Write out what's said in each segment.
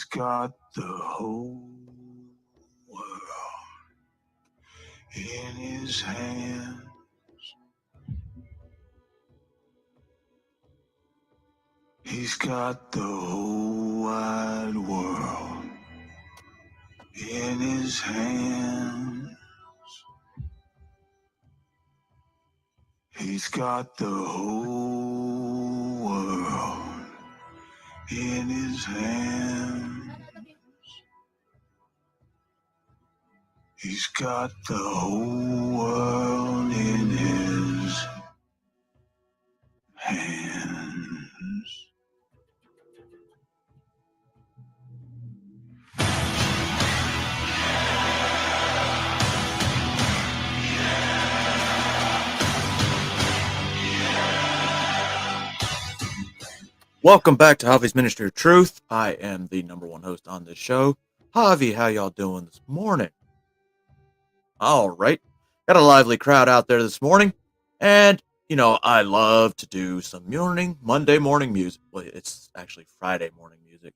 He's got the whole world in his hands. He's got the whole wide world in his hands. He's got the whole world in his hands. He's got the whole world in his hands. Welcome back to Javi's Ministry of Truth. I am the number one host on this show. Javi, how y'all doing this morning? All right. Got a lively crowd out there this morning. And, I love to do some Monday morning music. Well, it's actually Friday morning music.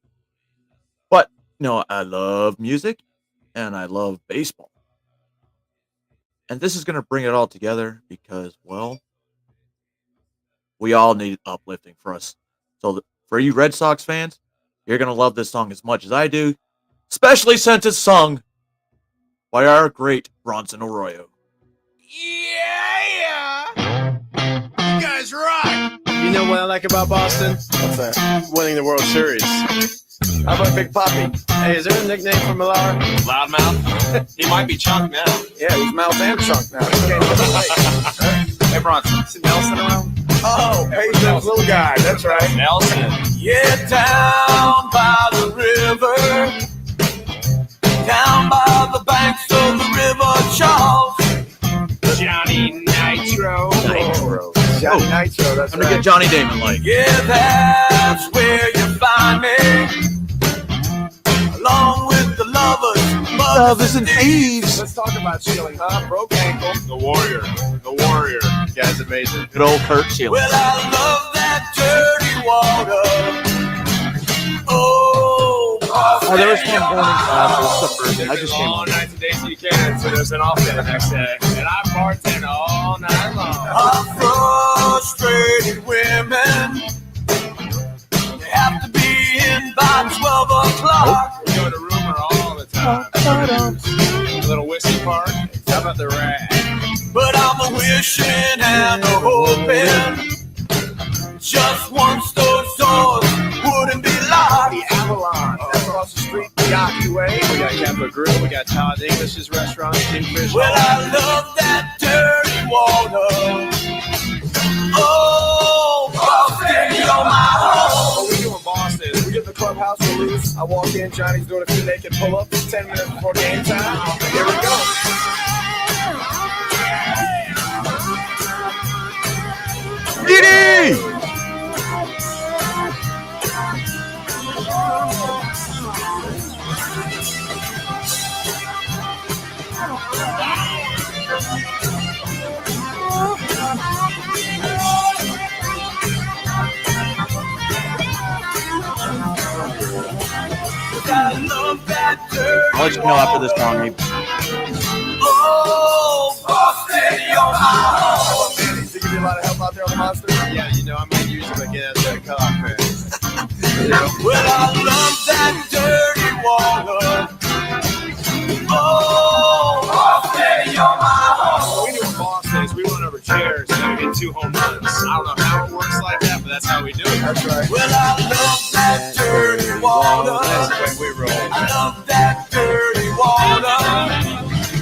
But, I love music and I love baseball. And this is going to bring it all together because, well, we all need uplifting for us. So for you Red Sox fans, you're going to love this song as much as I do, especially since it's sung by our great Bronson Arroyo. Yeah! You guys rock! You know what I like about Boston? What's that? Winning the World Series. How about Big Poppy? Hey, is there a nickname for Millar? Loudmouth? He might be Chunk now. Yeah, he's mouth and trunk now. He can't even wait. Hey, Bronson. Is Nelson around? Oh, hey, that little guy. That's right. Nelson. Yeah, down by the river, down by the banks of the river Charles. Johnny Nitro. Johnny Nitro, that's I'm going to get Johnny Damon like. Yeah, that's where you find me, along with the lovers and thieves. Let's talk about Shilling, huh? Broke ankle. The Warrior. The Warrior. Guy's amazing. Good old Kurt Schilling. Well, I love that dirty water. Oh, there was one morning class. This is the first. I just came all on. night today so you can, so there's an off day the next day. And I bartend all night long. Frustrated women, they have to be in by 12 o'clock. We go to rumor all the time. A little whiskey park. How about the rag? But I'm a wishing and a hoping just once those doors wouldn't be locked. The Avalon. That's across the street. The Yankee Way. We got Capital Grill. We got Todd English's restaurant. Kingfish. Well, I love that dirty water. Oh, Boston, you're my home. What we do in Boston, we get the clubhouse, we lose. I walk in, Johnny's doing a few naked pull-ups 10 minutes before game time. Here we go. Diddy! I'll let you know after this song, Abe. Oh, Boston, you're my home. Does he give you a lot of help out there on the monster? Yeah, I'm going to use him again as a cutoff man. Well, I love that dirty water. Oh, Boston, you're my home. What we do in Boston is we run over chairs and we get 2 home runs. I don't know how it works like that, but that's how we do it. That's right. Well, I love that dirty water. That's the way we roll. I love that dirty water.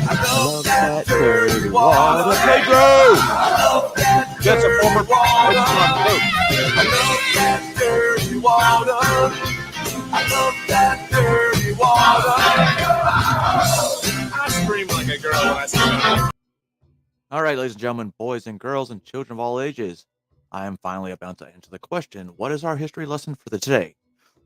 I love that dirty water. Hey, bro! I love that That's a former dirty water. I I love that dirty water. I love that dirty water. I scream like a girl when I see that. All right, ladies and gentlemen, boys and girls and children of all ages, I am finally about to answer the question, what is our history lesson for the today?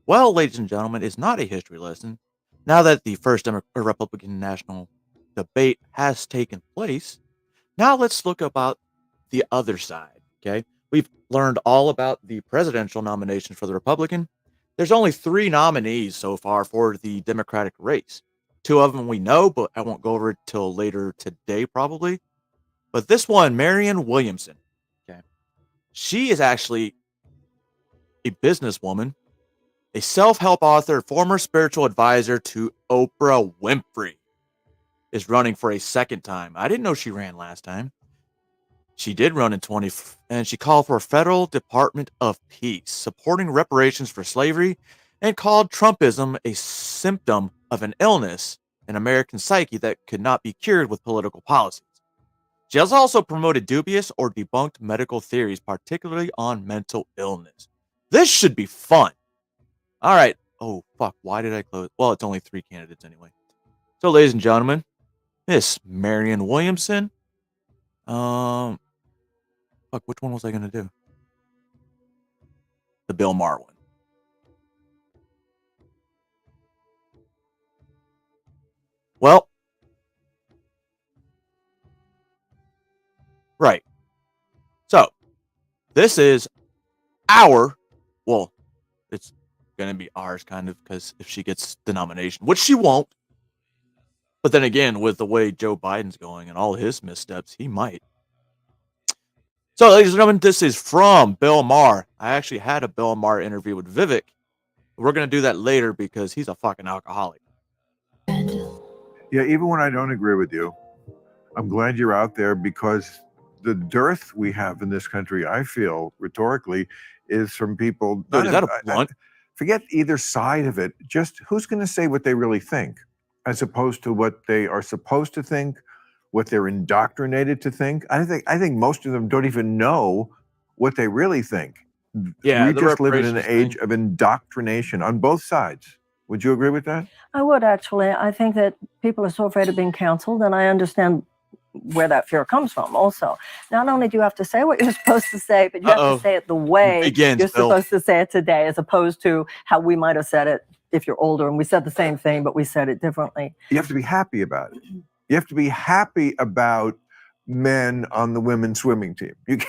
Well, ladies and gentlemen, it's not a history lesson. Now that the first Republican national debate has taken place, now let's look about the other side, okay? We've learned all about the presidential nominations for the Republican. there's only 3 nominees so far for the Democratic race. 2 of them we know, but I won't go over it till later today probably. But this one, Marianne Williamson, okay, she is actually a businesswoman, a self-help author, former spiritual advisor to Oprah Winfrey, is running for a second time. I didn't know she ran last time. She did run in 20, and she called for a federal Department of Peace, supporting reparations for slavery, and called Trumpism a symptom of an illness in American psyche that could not be cured with political policies. She has also promoted dubious or debunked medical theories, particularly on mental illness. This should be fun. All right. Oh, fuck. Why did I close? Well, it's only 3 candidates anyway. So, ladies and gentlemen, Miss Marianne Williamson. Fuck, which one was I going to do? The Bill Maher one. Well, right. So, this is well, it's going to be ours kind of, because if she gets the nomination, which she won't. But then again, with the way Joe Biden's going and all his missteps, he might. So, ladies and gentlemen, this is from Bill Maher. I actually had a Bill Maher interview with Vivek. We're going to do that later because he's a fucking alcoholic. Yeah, even when I don't agree with you, I'm glad you're out there, because the dearth we have in this country, I feel, rhetorically, is from people. Dude, is that a blunt? Forget either side of it. Just who's going to say what they really think, as opposed to what they are supposed to think, what they're indoctrinated to think. I think most of them don't even know what they really think. Yeah, we the just live in an reparations age of indoctrination on both sides. Would you agree with that? I would, actually. I think that people are so afraid of being canceled, and I understand where that fear comes from also. Not only do you have to say what you're supposed to say, but you have to say it the way you're supposed to say it today, as opposed to how we might have said it if you're older and we said the same thing, but we said it differently. You have to be happy about it. You have to be happy about men on the women's swimming team. You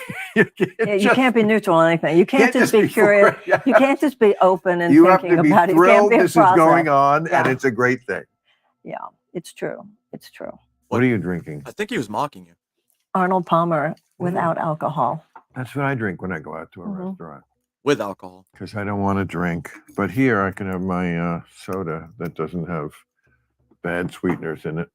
can't be neutral on anything. You can't just be curious. You can't just be open and thinking about it. You have to be thrilled this is going on, and it's a great thing. Yeah, it's true. It's true. What are you drinking? I think he was mocking you. Arnold Palmer without alcohol. That's what I drink when I go out to a restaurant. With alcohol. Because I don't want to drink. But here I can have my soda that doesn't have bad sweeteners in it.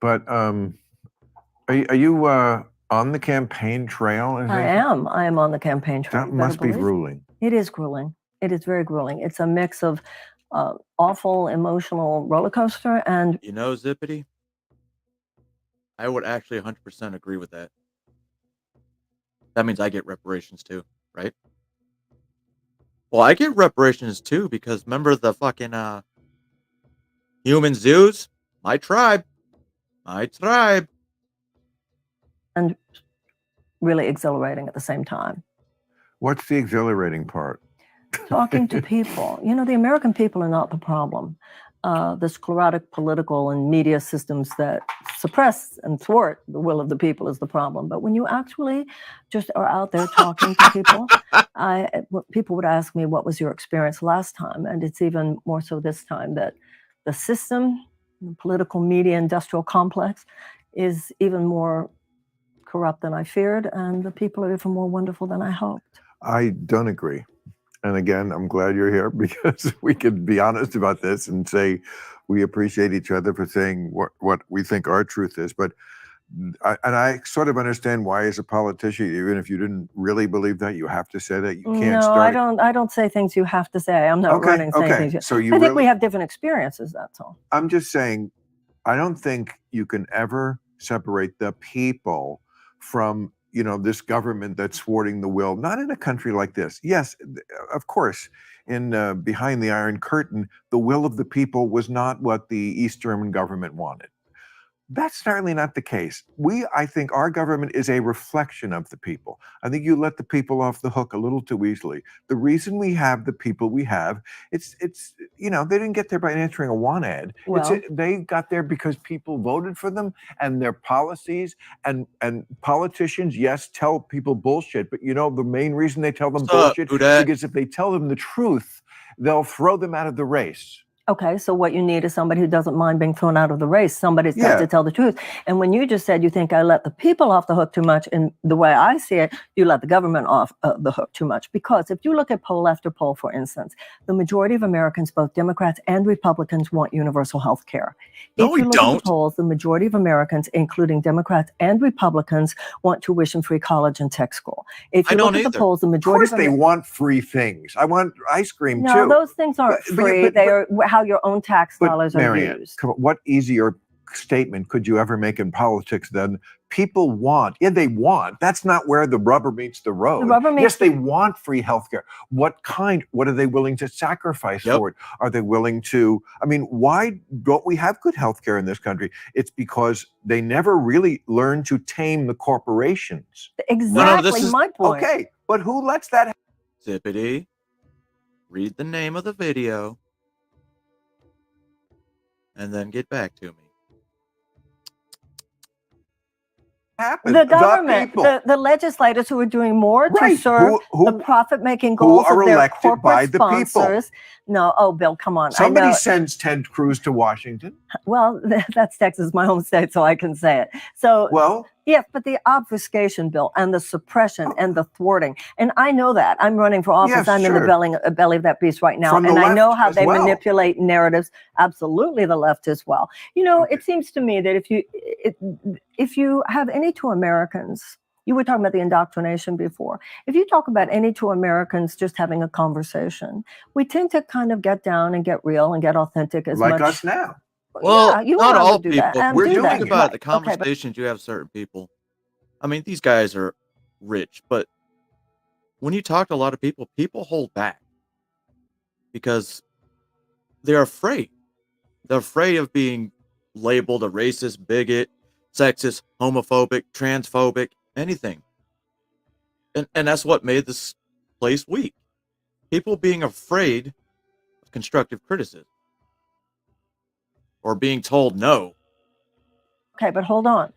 But are you on the campaign trail? I am. I am on the campaign trail. That must be grueling. It is grueling. It is very grueling. It's a mix of awful emotional roller coaster and... You know, Zippity, I would actually 100% agree with that. That means I get reparations too, right? Well, I get reparations too because remember the fucking human zoos? My tribe. And really exhilarating at the same time. What's the exhilarating part? Talking to people. You know, the American people are not the problem. The sclerotic political and media systems that suppress and thwart the will of the people is the problem. But when you actually just are out there talking to people, people would ask me, what was your experience last time? And it's even more so this time, that the system, the political media industrial complex, is even more corrupt than I feared, and the people are even more wonderful than I hoped. I don't agree. And again, I'm glad you're here because we can be honest about this and say we appreciate each other for saying what we think our truth is. But I sort of understand why, as a politician, even if you didn't really believe that, you have to say that. You can't start. No, I don't say things you have to say. I'm not running saying things. So I think we have different experiences, that's all. I'm just saying, I don't think you can ever separate the people from this government that's thwarting the will, not in a country like this. Yes, of course, in behind the Iron Curtain, the will of the people was not what the East German government wanted. That's certainly not the case. I think our government is a reflection of the people. I think you let the people off the hook a little too easily. The reason we have the people we have, it's they didn't get there by answering a want ad. Well, they got there because people voted for them, and their policies and politicians, yes, tell people bullshit, but the main reason they tell them bullshit is because if they tell them the truth, they'll throw them out of the race. Okay, so what you need is somebody who doesn't mind being thrown out of the race. Somebody's got to tell the truth. And when you just said you think I let the people off the hook too much, and the way I see it, you let the government off the hook too much. Because if you look at poll after poll, for instance, the majority of Americans, both Democrats and Republicans, want universal health care. No, if we you look don't. at the polls, the majority of Americans, including Democrats and Republicans, want tuition-free college and tech school. If you look at the polls, the Of majority course they want free things. I want ice cream No, too. those things aren't free. They are how your own tax But dollars are Marianne, used. come on, what easier statement could you ever make in politics than people want? Yeah, they want. That's not where the rubber meets the road. The rubber meets yes, they want free healthcare. What kind? What are they willing to sacrifice for it? Are they willing to? I mean, why don't we have good healthcare in this country? It's because they never really learn to tame the corporations. Exactly this is- my point. Okay, but who lets that happen? Zippity. Read the name of the video. And then get back to me. The government, people. the legislators who are doing more to Right. serve Who- the profit-making goals are of their elected corporate by the people. sponsors. No, oh, Bill, come on. I Somebody know. sends Ted Cruz to Washington. Well, that's Texas, my home state, so I can say it. So, Well, yes, but the obfuscation, Bill, and the suppression and the thwarting, and I know that. I'm running for office. Yes, I'm in the sure. belly of that beast right now, From the and I know left how as they well. manipulate narratives. Absolutely, the left as well. You know, it seems to me that if you have any two Americans, you were talking about the indoctrination before. If you talk about any two Americans just having a conversation, we tend to kind of get down and get real and get authentic as like much. us now. Well, yeah, you not and I all would do that. people. and We're do doing that. Think it. about Right. the Okay, but conversations you have with certain people. I mean, these guys are rich, but when you talk to a lot of people, people hold back because they're afraid. They're afraid of being labeled a racist, bigot, sexist, homophobic, transphobic, anything. And that's what made this place weak. People being afraid of constructive criticism or being told no. okay, but hold on.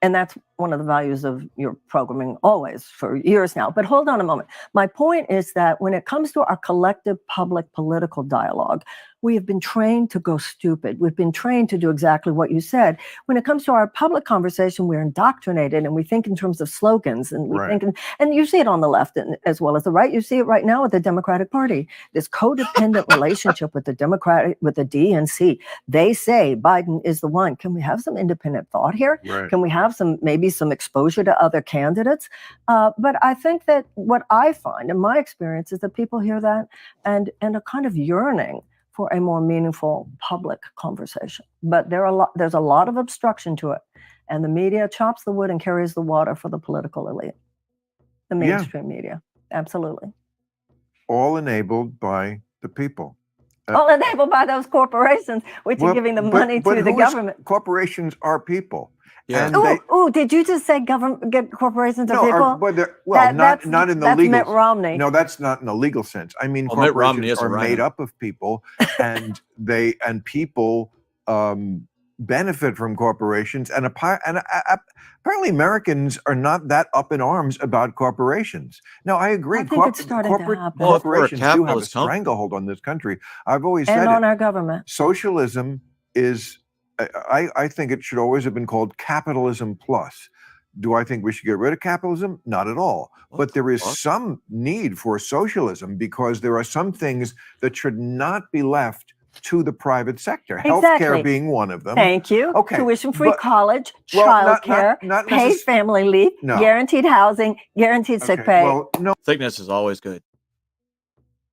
And that's one of the values of your programming always for years now. But hold on a moment. My point is that when it comes to our collective public political dialogue, we have been trained to go stupid. We've been trained to do exactly what you said. When it comes to our public conversation, we're indoctrinated and we think in terms of slogans and we Right. think, and you see it on the left as well as the right. You see it right now with the Democratic Party, this codependent relationship with the DNC. They say Biden is the one. Can we have some independent thought here? Right. Can we have maybe some exposure to other candidates? But I think that what I find in my experience is that people hear that and are kind of yearning for a more meaningful public conversation. But there's a lot of obstruction to it. And the media chops the wood and carries the water for the political elite. The mainstream media. Absolutely. All enabled by the people. All enabled by those corporations, which are giving the money to the government. Corporations are people. Yeah. And Ooh, did you just say corporations are no, people? not in the that's legal. Mitt Romney. No, that's not in a legal sense. I mean, Well, Mitt Romney corporations is a are made rhino. up of people, and people benefit from corporations. And apparently, Americans are not that up in arms about corporations. Now, I agree. I think it's starting to corporate happen. Well, if we're a corporations do have a capitalist company- stranglehold on this country. I've always And said on it. our government. Socialism is. I think it should always have been called capitalism plus. Do I think we should get rid of capitalism? Not at all. What But the there is fuck? some need for socialism because there are some things that should not be left to the private sector. Exactly. Healthcare being one of them. Thank you. Okay, Tuition-free but- college, Well, child care, not paid necess- family leave, No. guaranteed housing, guaranteed sick Okay, pay. well, no, Thickness is always good.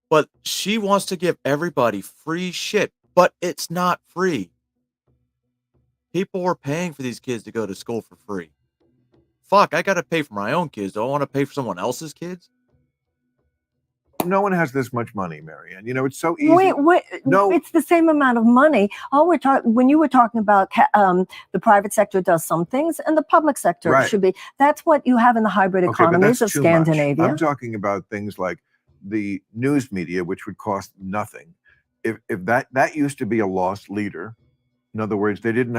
But she wants to give everybody free shit, but it's not free. People are paying for these kids to go to school for free. Fuck, I got to pay for my own kids. Do I want to pay for someone else's kids? no one has this much money, Marianne. You know, it's so easy. No. It's the same amount of money. All we're talking when you were talking about the private sector does some things and the public sector Right. should be. That's what you have in the hybrid Okay, but economies that's of too much. Scandinavia. I'm talking about things like the news media, which would cost nothing. If that used to be a lost leader, in other words, they didn't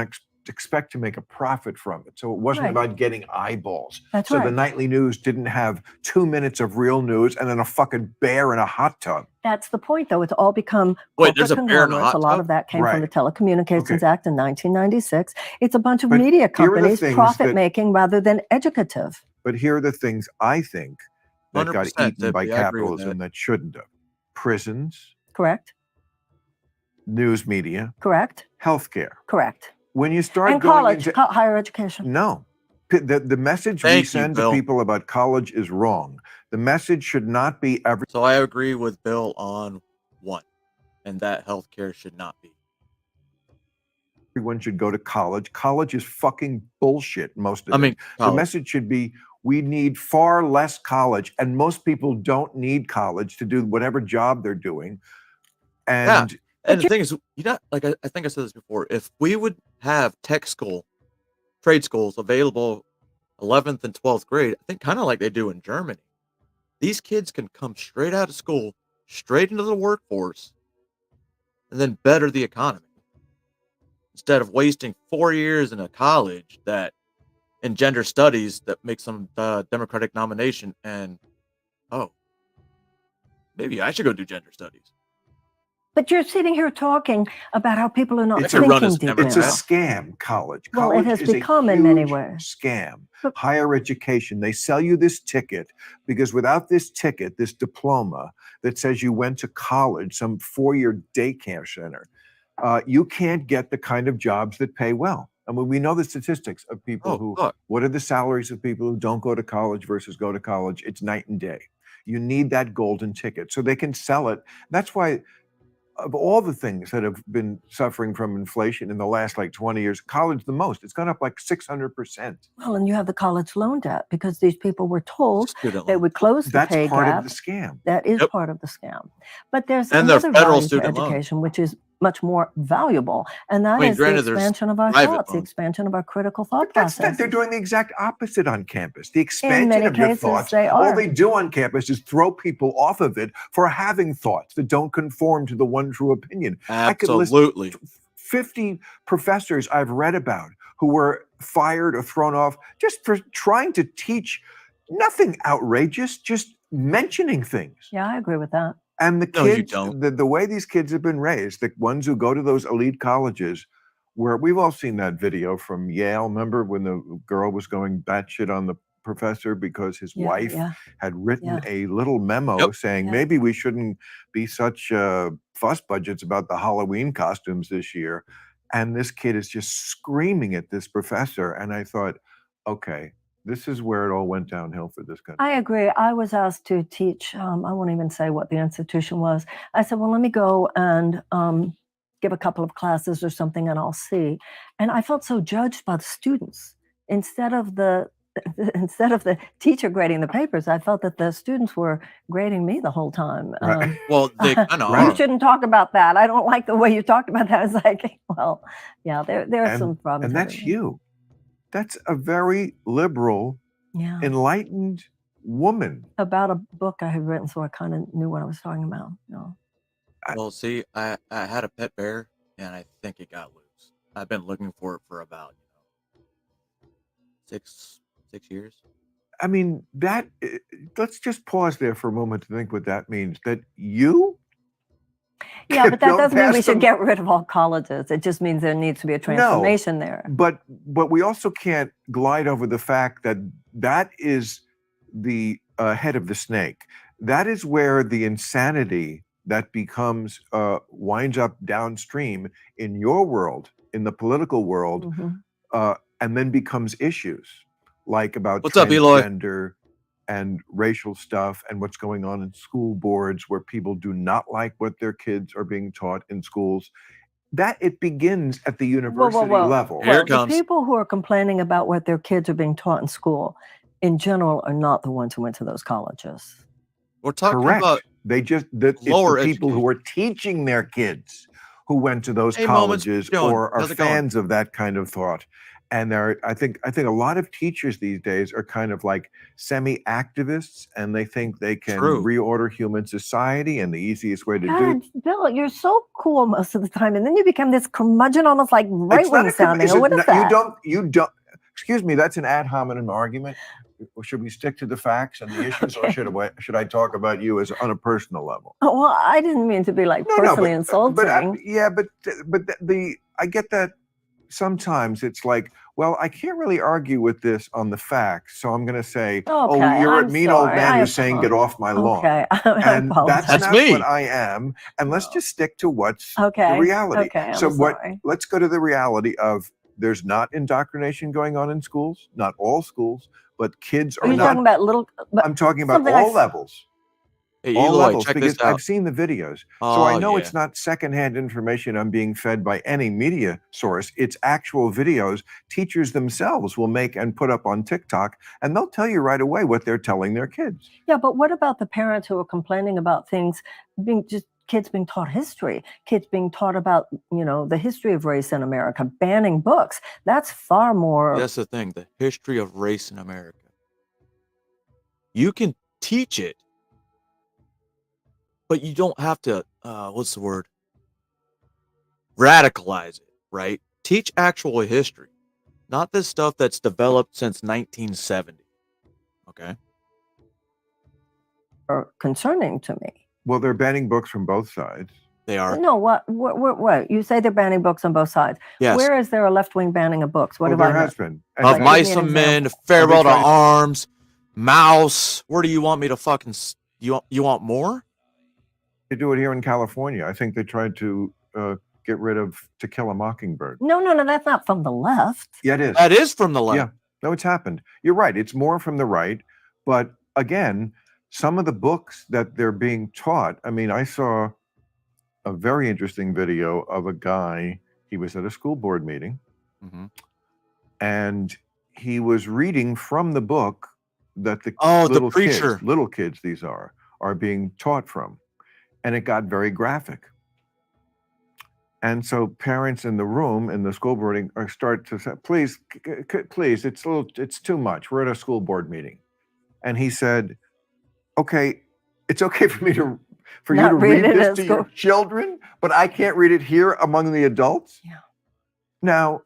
expect to make a profit from it. So it wasn't Right. about getting eyeballs. That's The right. nightly news didn't have 2 minutes of real news and then a fucking bear in a hot tub. That's the point, though. It's all become Wait, there's corporate a bear in a conglomerates. hot A lot tub? of that came from the Right. Telecommunications Okay. Act in 1996. It's a bunch of But media here are the companies things profit that- making rather than educative. But here are the things I think that got 100%, eaten by Tippy, I agree with capitalism that shouldn't have. Prisons, Correct? news media, Correct? healthcare. Correct. When you start And going college, into higher education. no, the message we Thank you, send to Bill. people about college is wrong. The message should not be So I agree with Bill on one, and that healthcare should not be. everyone should go to college. College is fucking bullshit. Most of I mean, it. The college. message should be we need far less college, and most people don't need college to do whatever job they're doing. And And the thing is, you know, like I think I said this before, if we would have tech school, trade schools available 11th and 12th grade, I think kind of like they do in Germany, these kids can come straight out of school, straight into the workforce, and then better the economy. Instead of wasting 4 years in a college that in gender studies that makes some Democratic nomination and, oh, maybe I should go do gender studies. But you're sitting here talking about how people are not It's a run thinking as deeply. Democrat. it's a scam, college. Well, it College has is a become in many huge ways. scam. But- Higher education, they sell you this ticket because without this ticket, this diploma that says you went to college, some 4-year daycare center, you can't get the kind of jobs that pay well. I mean, we know the statistics of people Oh, who, fuck. what are the salaries of people who don't go to college versus go to college? It's night and day. You need that golden ticket so they can sell it. That's why of all the things that have been suffering from inflation in the last like 20 years, college the most. It's gone up like 600%. Well, and you have the college loan debt because these people were told Student they loan. would close the That's pay part gap. of the scam. That is Yep. part of the scam. But there's And their another federal value to student loan. education, which is much more valuable, and that mean, is the granted, there's expansion of our private thoughts, the loans. expansion of our critical thought But that's process. they're doing the exact opposite on campus. The expansion many of your cases, thoughts. they All are. they do on campus is throw people off of it for having thoughts that don't conform to the one true opinion. I could list Absolutely. 50 professors I've read about who were fired or thrown off just for trying to teach nothing outrageous, just mentioning things. Yeah, I agree with that. And the No, you kids, don't. the way these kids have been raised, the ones who go to those elite colleges, where we've all seen that video from Yale. Remember when the girl was going batshit on the professor because his Yeah, wife yeah. had written Yeah. a little memo Yep. saying Yeah. maybe we shouldn't be such fuss budgets about the Halloween costumes this year. And this kid is just screaming at this professor. And I thought, okay, this is where it all went downhill for this country. I agree. I was asked to teach, I won't even say what the institution was. I said, well, let me go and give a couple of classes or something and I'll see. And I felt so judged by the students. Instead of the teacher grading the papers, I felt that the students were grading me the whole time. Right. Well, they kind of Right. You are. shouldn't talk about that. I don't like the way you talked about that. It's like, well, yeah, there are some problems. And that's everywhere. you. That's a very liberal, Yeah. enlightened woman. About a book I had written, so I kind of knew what I was talking about. You know. Well, see, I had a pet bear, and I think it got loose. I've been looking for it for about 6 years. I mean, let's just pause there for a moment to think what that means. That you Yeah, but that don't doesn't mean we pass should them- get rid of all colleges. It just means there needs to be a transformation there. But we also can't glide over the fact that that is the head of the snake. That is where the insanity that becomes winds up downstream in your world, in the political world, Mhm. and then becomes issues like about What's up, Eloy? transgender and racial stuff and what's going on in school boards where people do not like what their kids are being taught in schools. That it begins at the university whoa. level. Here Well, it comes. the people who are complaining about what their kids are being taught in school, in general, are not the ones who went to those colleges. We're talking Correct. about They just it's lower the people who are teaching their kids who went to those Hey, Moments, colleges Joan, or are how's it going? fans of that kind of thought. And I think a lot of teachers these days are kind of like semi-activists, and they think they can True. reorder human society, and the easiest way to do God, Bill, you're so cool most of the time, and then you become this curmudgeon, almost like It's not right-wing a sounding. is Or it what is not- that? You don't. Excuse me. That's an ad hominem argument. should we stick to the facts and the issues, or should I talk about you as on a personal level? Oh, well, I didn't mean to be like personally insulting. But I get that sometimes it's like, well, I can't really argue with this on the facts, so I'm going to say, Okay, you're a I'm mean old sorry. man who's saying get off my lawn. Okay, I And apologize. that's That's not me. what I am. And let's just stick to what's Okay, the reality. okay, I'm So sorry. let's go to the reality of there's not indoctrination going on in schools, not all schools, but kids Are are you not. talking about little? I'm talking about something all like- levels. Hey, All Eloy, levels, check because this out. I've seen the videos. So Oh, I know yeah. it's not secondhand information I'm being fed by any media source. It's actual videos teachers themselves will make and put up on TikTok, and they'll tell you right away what they're telling their kids. Yeah, but what about the parents who are complaining about things kids being taught history, kids being taught about, the history of race in America, banning books? That's far more. That's the thing, the history of race in America. You can teach it, but you don't have to, what's the word? Radicalize it, right? Teach actual history, not this stuff that's developed since 1970. Okay? Are concerning to me. Well, they're banning books from both sides. They are. No, what? You say they're banning books on both sides. Yes. Where is there a left-wing banning of books? What Well, have I there missed? has been. Of Give me Mice an and Men, example. Farewell to trying- Arms, Mouse. Where do you want me to fucking... You want more? They do it here in California. I think they tried to get rid of To Kill a Mockingbird. No, that's not from the left. Yeah, it is. That is from the left. Yeah. No, it's happened. You're right. It's more from the right. But again, some of the books that they're being taught, I mean, I saw a very interesting video of a guy, he was at a school board meeting, Mhm. and he was reading from the book that the Oh, the little preacher. kids, little kids these are being taught from. And it got very graphic. And so parents in the room in the school boarding start to say, please, it's too much. We're at a school board meeting. And he said, okay, it's okay for you to Not read read it this at to your school. children, but I can't read it here among the adults. Yeah. Now,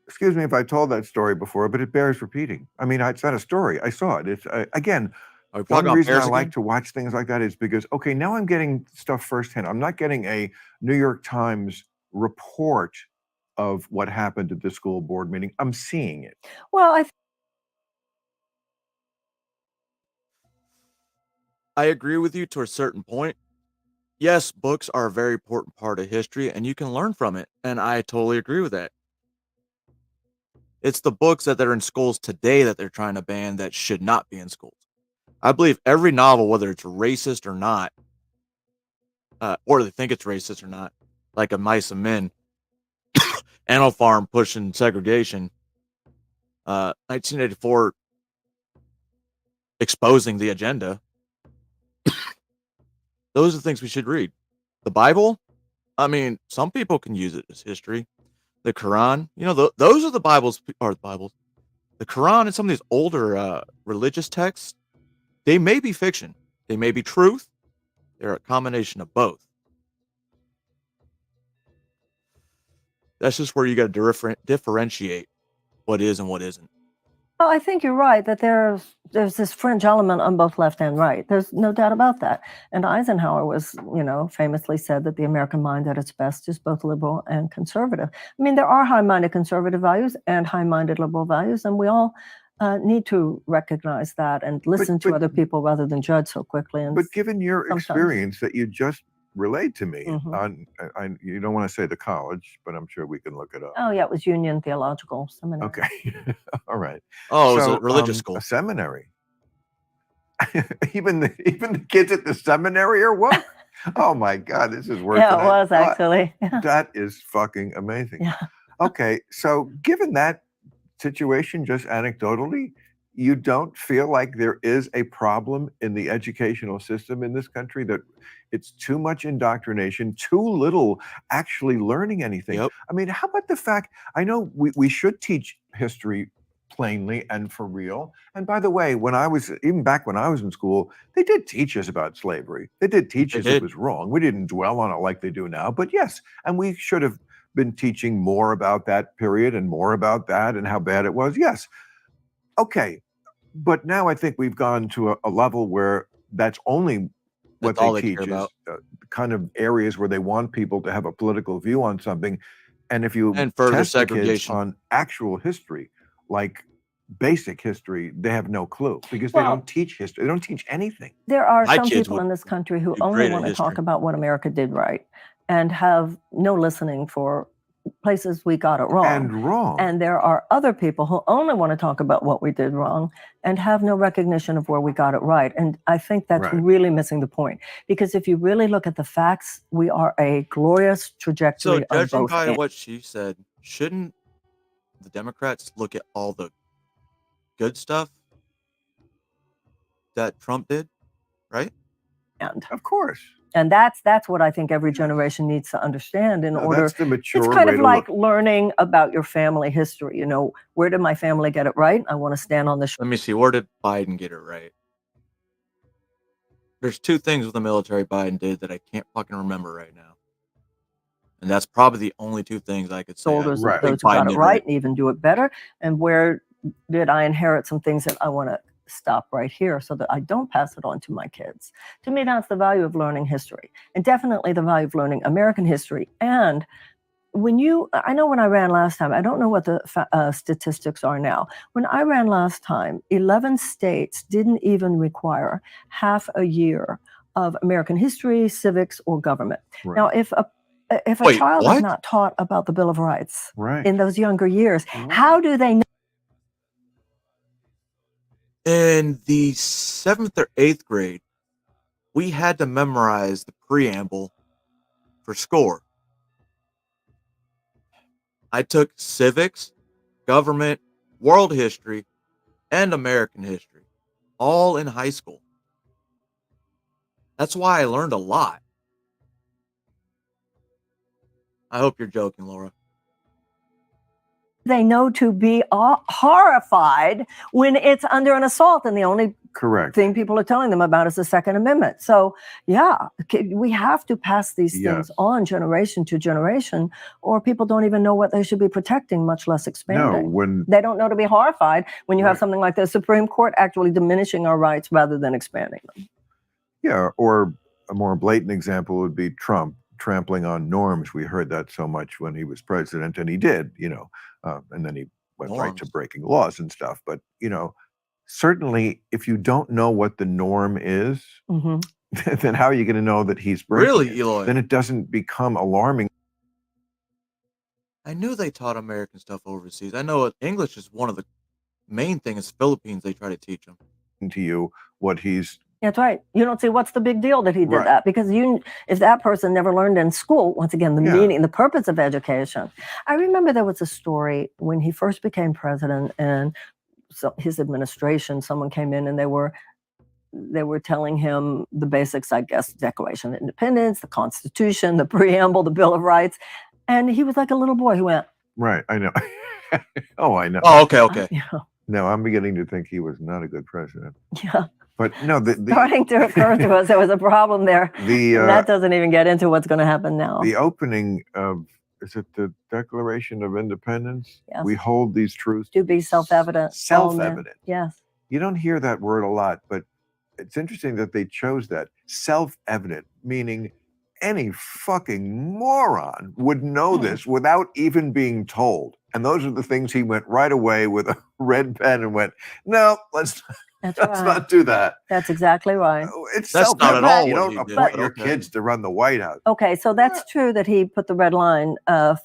excuse me if I told that story before, but it bears repeating. I mean, it's not a story. I saw it. It's again, Are we one talking about reason I Paris like again? to watch things like that is because, okay, now I'm getting stuff firsthand. I'm not getting a New York Times report of what happened at the school board meeting. I'm seeing it. Well, I agree with you to a certain point. Yes, books are a very important part of history, and you can learn from it. And I totally agree with that. It's the books that are in schools today that they're trying to ban that should not be in schools. I believe every novel, whether it's racist or not, or they think it's racist or not, like a Mice and Men, Animal Farm pushing segregation, 1984 exposing the agenda. Those are the things we should read. The Bible, I mean, some people can use it as history. The Quran, those are the Bibles, or the Bibles. The Quran and some of these older religious texts, they may be fiction. They may be truth. They're a combination of both. That's just where you got to differentiate what is and what isn't. I think you're right that there's this fringe element on both left and right. There's no doubt about that. And Eisenhower was, famously said that the American mind at its best is both liberal and conservative. I mean, there are high-minded conservative values and high-minded liberal values, and we all need to recognize that and listen to other people rather than judge so quickly. And But given your sometimes. experience that you just relayed to me Mhm. on, you don't want to say the college, but I'm sure we can look it up. Oh, yeah, it was Union Theological Seminary. Okay. All right. Oh, it was a religious school. A seminary. even the kids at the seminary are woke. Oh my God, this is worse. Yeah, than it I was thought. actually. That is fucking amazing. Yeah. Okay, so given that situation, just anecdotally, you don't feel like there is a problem in the educational system in this country, that it's too much indoctrination, too little actually learning anything? Yep. I mean, how about the fact, I know we should teach history plainly and for real. And by the way, even back when I was in school, they did teach us about slavery. They did teach us it was wrong. We didn't dwell on it like they do now, but yes, and we should have been teaching more about that period and more about that and how bad it was. Yes. Okay. But now I think we've gone to a level where that's only what That's all they they teach care is about. kind of areas where they want people to have a political view on something. And if you And further test the kids segregation. on actual history, like basic history, they have no clue because they Well- don't teach history. They don't teach anything. There are My some kids people would in this country who do only great at want to talk history. about what America did right and have no listening for places we got it wrong. And wrong. And there are other people who only want to talk about what we did wrong and have no recognition of where we got it right. And I think that's Right. really missing the point. Because if you really look at the facts, we are a glorious So trajectory of judging both by ends. what she said, shouldn't the Democrats look at all the good stuff that Trump did, right? Of course. And that's what I think every generation needs to understand in No, order. that's the mature It's kind way of to like look. learning about your family history. You know, where did my family get it right? I want to stand on the Let me see. Where did Biden get it right? There's two things with the military Biden did that I can't fucking remember right now. And that's probably the only two things I could say. shoulders Right. of those think who got Biden it did right and even do it better. And where did I inherit some things that I want to stop right here so that I don't pass it on to my kids? To me, that's the value of learning history, and definitely the value of learning American history. And I know when I ran last time, I don't know what the statistics are now. When I ran last time, 11 states didn't even require half a year of American history, civics, or government. Right. Now, if a Wait, child is what? not taught about the Bill of Rights Right. in those younger years, Right. how do they know? In the 7th or 8th grade, we had to memorize the preamble for score. I took civics, government, world history, and American history, all in high school. That's why I learned a lot. I hope you're joking, Laura. They know to be horrified when it's under an assault, and the only Correct. thing people are telling them about is the Second Amendment. So, yeah, we have to pass these things Yes. on generation to generation, or people don't even know what they should be protecting, much less No, expanding. when They don't know to be horrified when you have Right. something like the Supreme Court actually diminishing our rights rather than expanding them. Yeah, or a more blatant example would be Trump trampling on norms. We heard that so much when he was president, and he did, and then he went right to Norms. breaking laws and stuff. But, certainly if you don't know what the norm is, Mhm. then how are you going to know that he's breaking Really, it? Eloy? Then it doesn't become alarming I knew they taught American stuff overseas. I know English is one of the main things. Philippines, they try to teach them. to you what he's That's right. You don't see what's the big deal that he did Right. that, because if that person never learned in school, once again, the Yeah. meaning, the purpose of education. I remember there was a story when he first became president, and so his administration, someone came in and they were telling him the basics, I guess, Declaration of Independence, the Constitution, the preamble, the Bill of Rights, and he was like a little boy who went, right. I know. Oh, I know. Oh, okay. yeah, No, I'm beginning to think he was not a good president. yeah. But no, the Starting to occur to us there was a problem there. the And that doesn't even get into what's going to happen now. the opening of is it the Declaration of Independence? Yes. We hold these truths To be self-evident. all men. Self-evident. Yes. You don't hear that word a lot, but it's interesting that they chose that. Self-evident, meaning any fucking moron would know this without even being told. And those are the things he went right away with a red pen and went, no, let's That's let's right. not do that. That's exactly right. It's That's not at self-evident. all You what don't he did, appoint but your okay. kids to run the White House. Okay, so that's true that he put the red line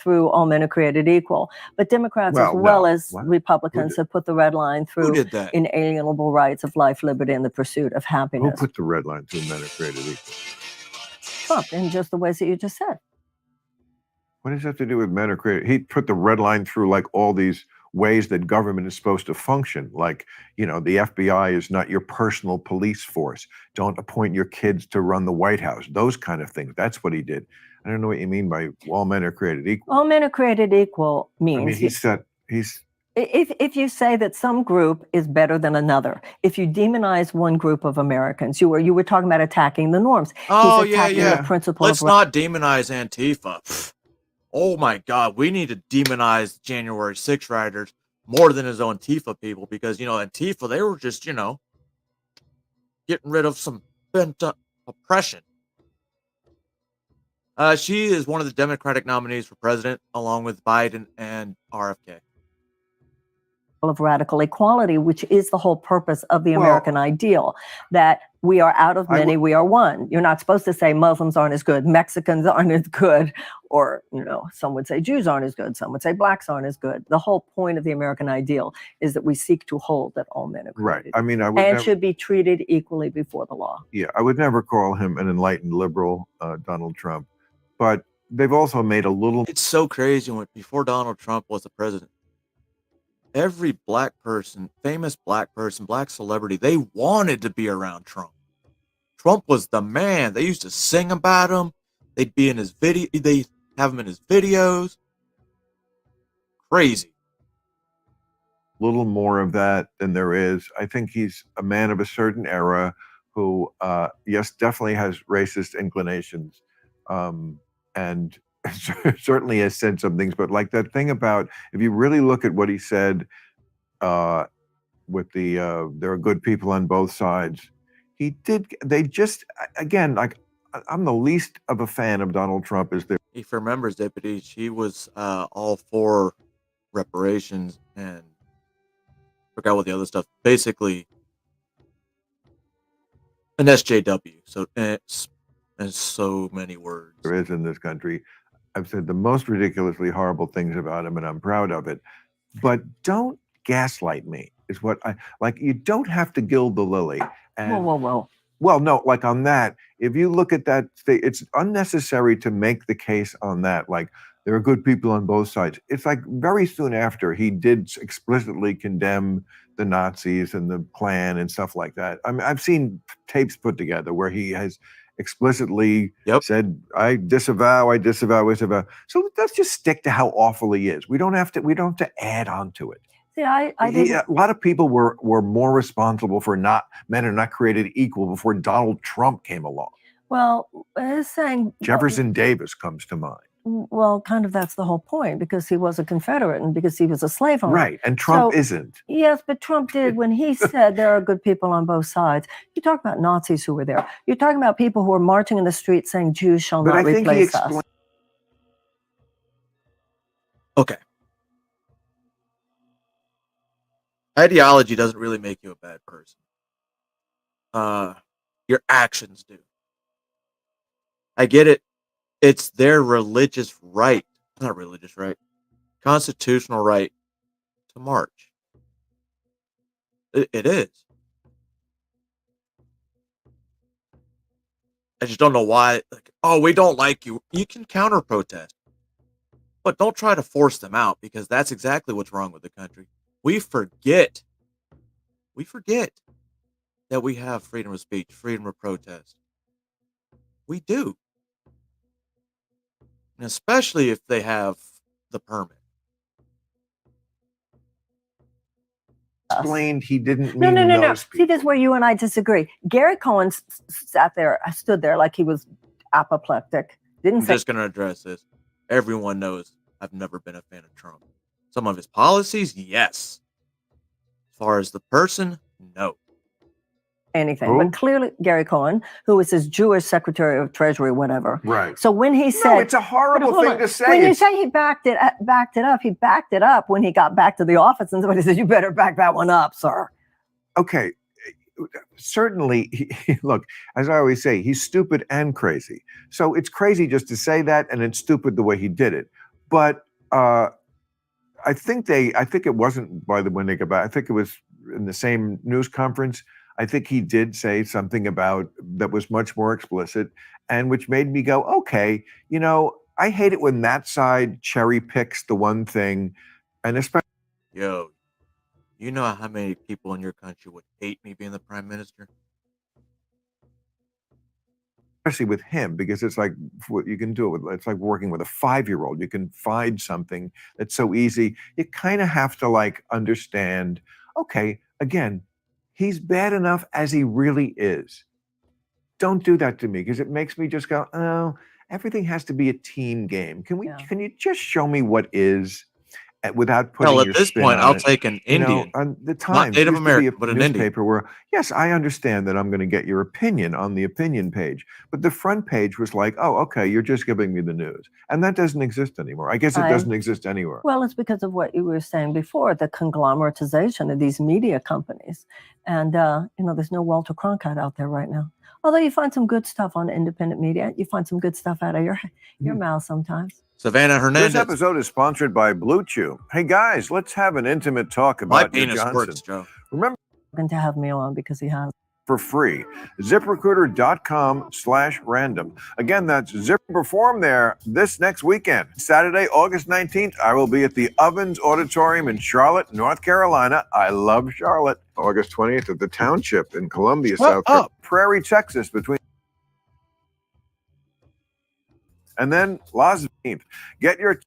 through all men are created equal. But Democrats, as Well, well no. as What? Republicans, have put the red line Who through did that? inalienable rights of life, liberty, and the pursuit of Who happiness. put the red line through men are created equal? Trump, in just the ways that you just said. What does that have to do with men are created? He put the red line through like all these ways that government is supposed to function. Like, the FBI is not your personal police force. Don't appoint your kids to run the White House. Those kind of things. That's what he did. I don't know what you mean by all men are created equal. All men are created equal I means mean, he's if you say that some group is better than another, if you demonize one group of Americans, you were talking about attacking the norms. Oh, He's yeah, attacking yeah. the principle Let's of not demonize Antifa. Oh my God, we need to demonize January 6 rioters more than his own Antifa people, because, Antifa, they were just, getting rid of some bent up oppression. She is one of the Democratic nominees for president, along with Biden and RFK. Of radical equality, which is the whole purpose of the Well- American ideal, that we are out of many, we are one. You're not supposed to say Muslims aren't as good, Mexicans aren't as good, or, some would say Jews aren't as good, some would say blacks aren't as good. The whole point of the American ideal is that we seek to hold that all men are Right. created I mean, I would and never, should be treated equally before the law. yeah, I would never call him an enlightened liberal, Donald Trump, but they've also made a little. It's so crazy before Donald Trump was the president, every black person, famous black person, black celebrity, they wanted to be around Trump. Trump was the man. They used to sing about him. They'd be in his video. They have him in his videos. Crazy. Little more of that than there is. I think he's a man of a certain era who, yes, definitely has racist inclinations, and certainly has said some things. But like that thing about, if you really look at what he said, with the there are good people on both sides. He did. They just, again, like, I'm the least of a fan of Donald Trump. Is there? If you remember, deputy, he was all for reparations and forgot what the other stuff. Basically, an SJW. So it's in so many words. There is in this country. I've said the most ridiculously horrible things about him, and I'm proud of it. But don't gaslight me, is what I like. You don't have to gild the lily. And, Whoa. well, no, like on that, if you look at that, it's unnecessary to make the case on that. Like, there are good people on both sides. It's like very soon after he did explicitly condemn the Nazis and the Klan and stuff like that. I mean, I've seen tapes put together where he has explicitly said, I disavow. So let's just stick to how awful he is. We don't have to add on to it. See, A lot of people were more responsible for men are not created equal before Donald Trump came along. Well, it's saying Jefferson Davis comes to mind. Well, kind of that's the whole point, because he was a Confederate and because he was a slave owner. Right, and Trump isn't. Yes, but Trump did when he said there are good people on both sides. You talk about Nazis who were there. You're talking about people who were marching in the streets saying Jews shall not replace us. Okay. Ideology doesn't really make you a bad person. Your actions do. I get it. It's their religious right, not religious right, constitutional right to march. It is. I just don't know why. Like, oh, we don't like you. You can counter protest, but don't try to force them out, because that's exactly what's wrong with the country. We forget that we have freedom of speech, freedom of protest. We do. And especially if they have the permit. Explained he didn't mean No. those people. See, this is where you and I disagree. Gary Cohen stood there like he was apoplectic. I'm just going to address this. Everyone knows I've never been a fan of Trump. Some of his policies, yes. As far as the person, no. Anything. Who? But clearly Gary Cohen, who was his Jewish Secretary of Treasury, whatever. Right. So when he said, No, it's a horrible thing to say. When you say he backed it up when he got back to the office, and somebody said, you better back that one up, sir. Okay. Certainly, look, as I always say, he's stupid and crazy. So it's crazy just to say that, and it's stupid the way he did it. But I think it wasn't when they got back. I think it was in the same news conference. I think he did say something about that was much more explicit, and which made me go, okay, I hate it when that side cherry picks the one thing, and especially. Yo, you know how many people in your country would hate me being the prime minister? Especially with him, because it's like what you can do. It's like working with a 5-year-old. You can find something that's so easy. You kind of have to understand, okay, again, he's bad enough as he really is. Don't do that to me, because it makes me just go, oh, everything has to be a team game. Can you just show me what is? without putting Well, your at this spin point, on I'll it. take an You know, Indian, and the not Times Native used to be American, but a an Indian. newspaper where, yes, I understand that I'm going to get your opinion on the opinion page, but the front page was like, oh, okay, you're just giving me the news, and that doesn't exist anymore. I guess it doesn't exist anywhere. Well, it's because of what you were saying before, the conglomeratization of these media companies. And, there's no Walter Cronkite out there right now. Although you find some good stuff on independent media. You find some good stuff out of your mouth sometimes. Savannah This Hernandez. episode is sponsored by Blue Chew. Hey guys, let's have an intimate talk My about your penis Johnson. works, Joe. Remember, Going to have me on because he has. for free. ZipRecruiter.com/random. Again, that's Zip Perform there this next weekend. Saturday, August 19th, I will be at the Ovens Auditorium in Charlotte, North Carolina. I love Charlotte. August 20th at the Township in Columbia, South Carolina. Prairie, Texas, between. And then Las Vegas. Get your.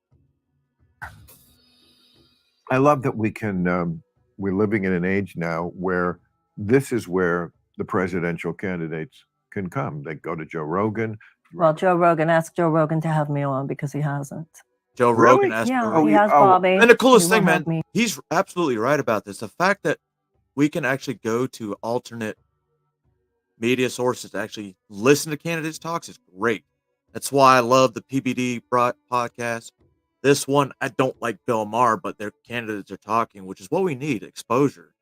I love that we can. We're living in an age now where this is where the presidential candidates can come. They go to Joe Rogan. Well, Joe Rogan, ask Joe Rogan to have me on because he hasn't. Joe Really? Rogan asked Yeah, Joe Rogan. he has Bobby. And the coolest He thing, won't have man, me. he's absolutely right about this. The fact that we can actually go to alternate media sources to actually listen to candidates' talks is great. That's why I love the PBD podcast. This one, I don't like Bill Maher, but their candidates are talking, which is what we need, exposure,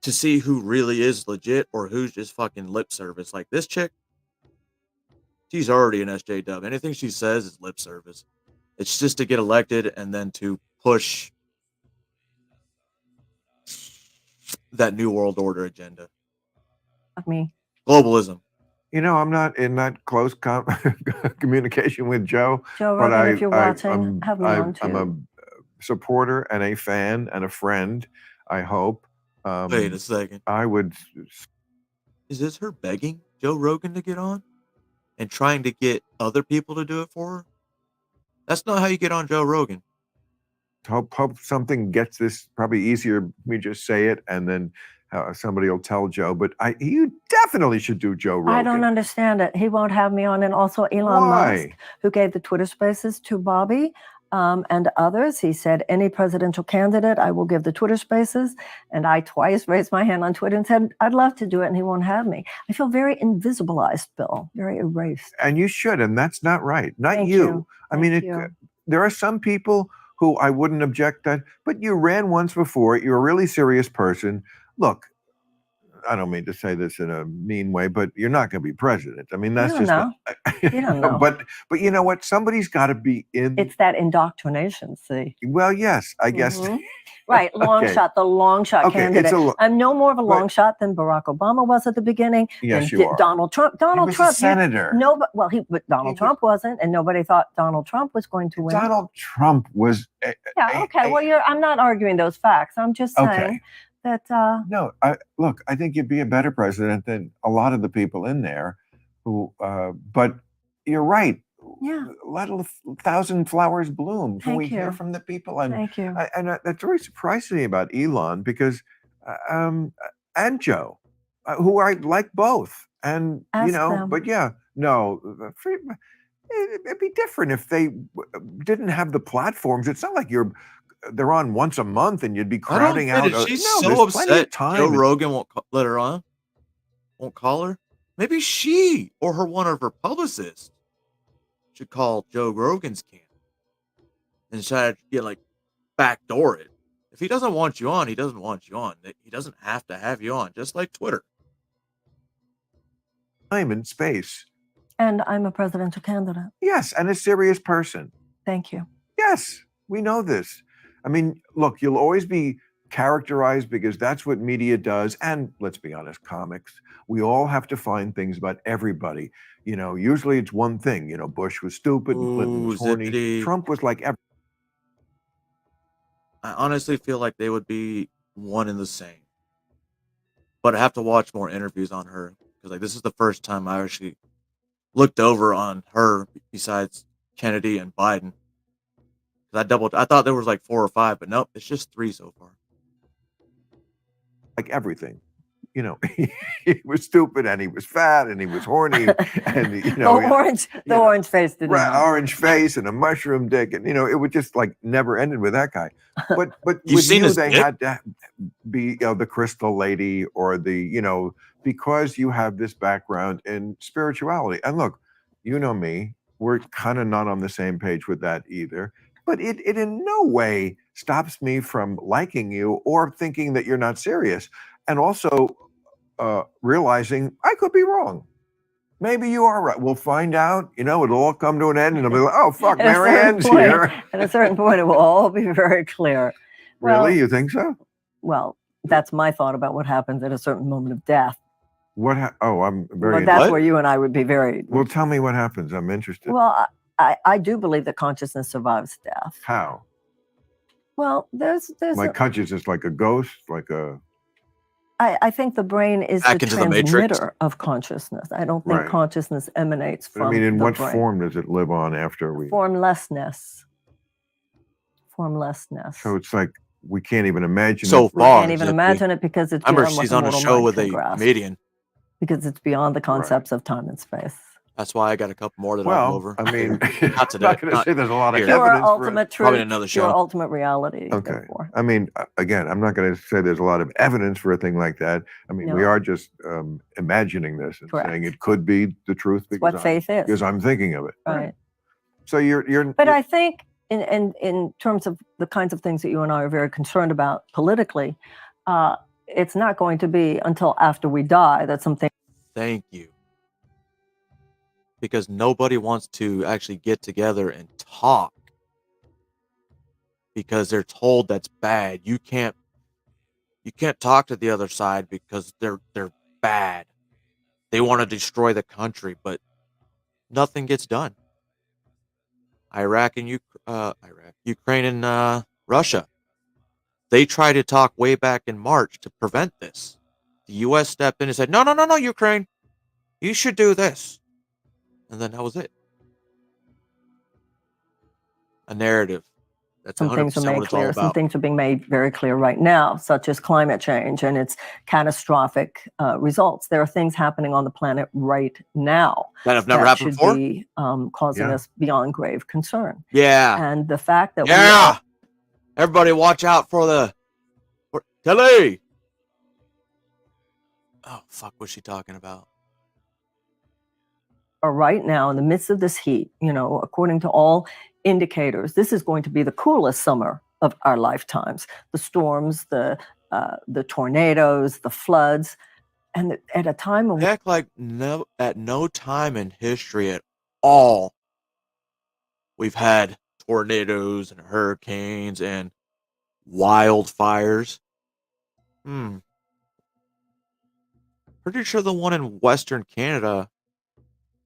to see who really is legit or who's just fucking lip service. Like this chick, she's already an SJW. Anything she says is lip service. It's just to get elected and then to push that new world order agenda. Me. Globalism. I'm not in that close communication with Joe. Joe but Rogan, if you're watching, have me on too. I'm a supporter and a fan and a friend, I hope. Wait a second. I would. Is this her begging Joe Rogan to get on and trying to get other people to do it for her? That's not how you get on Joe Rogan. Hope something gets this. Probably easier me just say it and then somebody will tell Joe. But you definitely should do Joe Rogan. I don't understand it. He won't have me on. And also Elon Musk, who gave the Twitter spaces to Bobby and others. He said, any presidential candidate, I will give the Twitter spaces. And I twice raised my hand on Twitter and said, I'd love to do it. And he won't have me. I feel very invisibilized, Bill, very erased. And you should. And that's not right. Not Thank you. you. I mean, there are some people who I wouldn't object to, but you ran once before. You're a really serious person. Look, I don't mean to say this in a mean way, but you're not going to be president. I mean, that's You don't just know. You don't know. But you know what? Somebody's got to be in. It's that indoctrination, see. Well, yes, I guess. Mhm. Right, long Okay. shot, the long shot Okay, it's candidate. I'm no more of a long shot than Barack Obama was at the beginning. Yes, than you are. Donald Trump. He Donald was Trump. a senator. No, but Donald Trump wasn't, and nobody thought Donald Trump was going to win. Donald Trump was. Yeah. Okay. Well, I'm not arguing those facts. I'm just saying that. No, I think you'd be a better president than a lot of the people in there who, but you're right. Yeah. Let 1,000 flowers bloom. Can we hear from the people? And, Thank you. And that's very surprising to me about Elon because, and Joe, who I like both. And, Ask them. but yeah, no, it'd be different if they didn't have the platforms. It's not like they're on once a month and you'd be crowding out. She's there's so plenty of upset time. Joe Rogan won't let her on, won't call her. Maybe she or one of her publicists should call Joe Rogan's camp and try to get backdoor it. If he doesn't want you on, he doesn't want you on. He doesn't have to have you on, just like Twitter. Time and space. And I'm a presidential candidate. Yes, and a serious person. Thank you. Yes, we know this. I mean, look, you'll always be characterized because that's what media does. And let's be honest, comics, we all have to find things about everybody. Usually it's one thing. Bush was stupid and Clinton was horny. Zippity. Trump was like every. I honestly feel like they would be one and the same. But I have to watch more interviews on her because this is the first time I actually looked over on her besides Kennedy and Biden. I thought there was 4 or 5, but nope, it's just 3 so far. Like everything. you know, he was stupid and he was fat and he was horny and you know, the orange face didn't help. orange face and a mushroom dick, and you know, it would just like never ended with that guy. But You've with seen you, his they dick? had to be the crystal lady or the, you know, because you have this background in spirituality. And look, you know me, we're kind of not on the same page with that either. But it in no way stops me from liking you or thinking that you're not serious. And also realizing I could be wrong. Maybe you are right. We'll find out. You know, it'll all come to an end and it'll be like, oh, fuck, At a certain Marianne's point- here. At a certain point, it will all be very clear. Well, Really? You think so? Well, that's my thought about what happens at a certain moment of death. Oh, I'm very Well, that's What? where you and I would be very. Well, tell me what happens. I'm interested. Well, I do believe that consciousness survives death. How? Well, there's Like consciousness, like a ghost, like a. I think the brain is Back the into the Matrix? transmitter of consciousness. I don't think Right. consciousness emanates But from. I mean, in the what brain. form does it live on after we? Formlessness. Formlessness. So it's like we can't even imagine. So it. We far. can't even Zippy. imagine it because it's I remember beyond what she's the on a mortal show mind with can a grasp. comedian. Because it's beyond the concepts of time and space. That's why I got a couple more that I'll go Well, over. I mean, Not today, I'm not going to not say there's a lot of here. Pure evidence for it. ultimate truth. Probably another Pure show. ultimate reality. Okay. Therefore. I mean, again, I'm not going to say there's a lot of evidence for a thing like that. I mean, we No. are just imagining this and Correct. saying it could be the truth It's what faith is. because I'm thinking of it. Right. So you're. But I think in terms of the kinds of things that you and I are very concerned about politically, it's not going to be until after we die that something. Thank you. Because nobody wants to actually get together and talk. Because they're told that's bad. You can't talk to the other side because they're bad. They want to destroy the country, but nothing gets done. Ukraine and Russia. They tried to talk way back in March to prevent this. The U.S. stepped in and said, no, Ukraine, you should do this. And then that was it. A narrative. That's Some 100% things are what made it's all clear. Some about. things are being made very clear right now, such as climate change and its catastrophic results. There are things happening on the planet right now That have never that happened should before? be causing Yeah. us beyond grave concern. Yeah. And the fact that Yeah. Everybody watch out for Kelly. Oh, fuck. What's she talking about? are right now in the midst of this heat, according to all indicators, this is going to be the coolest summer of our lifetimes. The storms, the tornadoes, the floods, and at a time of Heck, like at no time in history at all, we've had tornadoes and hurricanes and wildfires. Pretty sure the one in Western Canada,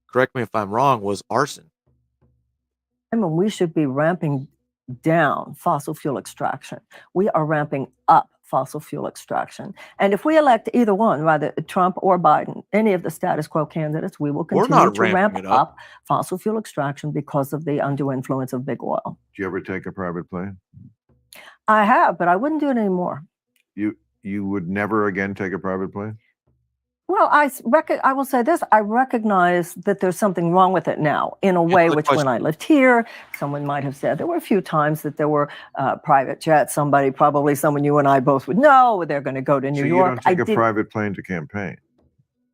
correct me if I'm wrong, was arson. when we should be ramping down fossil fuel extraction. We are ramping up fossil fuel extraction. And if we elect either one, whether Trump or Biden, any of the status quo candidates, we will continue to ramp up fossil fuel extraction because of the undue influence of big oil. Do you ever take a private plane? I have, but I wouldn't do it anymore. You would never again take a private plane? Well, I will say this. I recognize that there's something wrong with it now in a way, which when I lived here, someone might have said there were a few times that there were private jets. Probably someone you and I both would know, they're going to go to New York. So you don't take a private plane to campaign?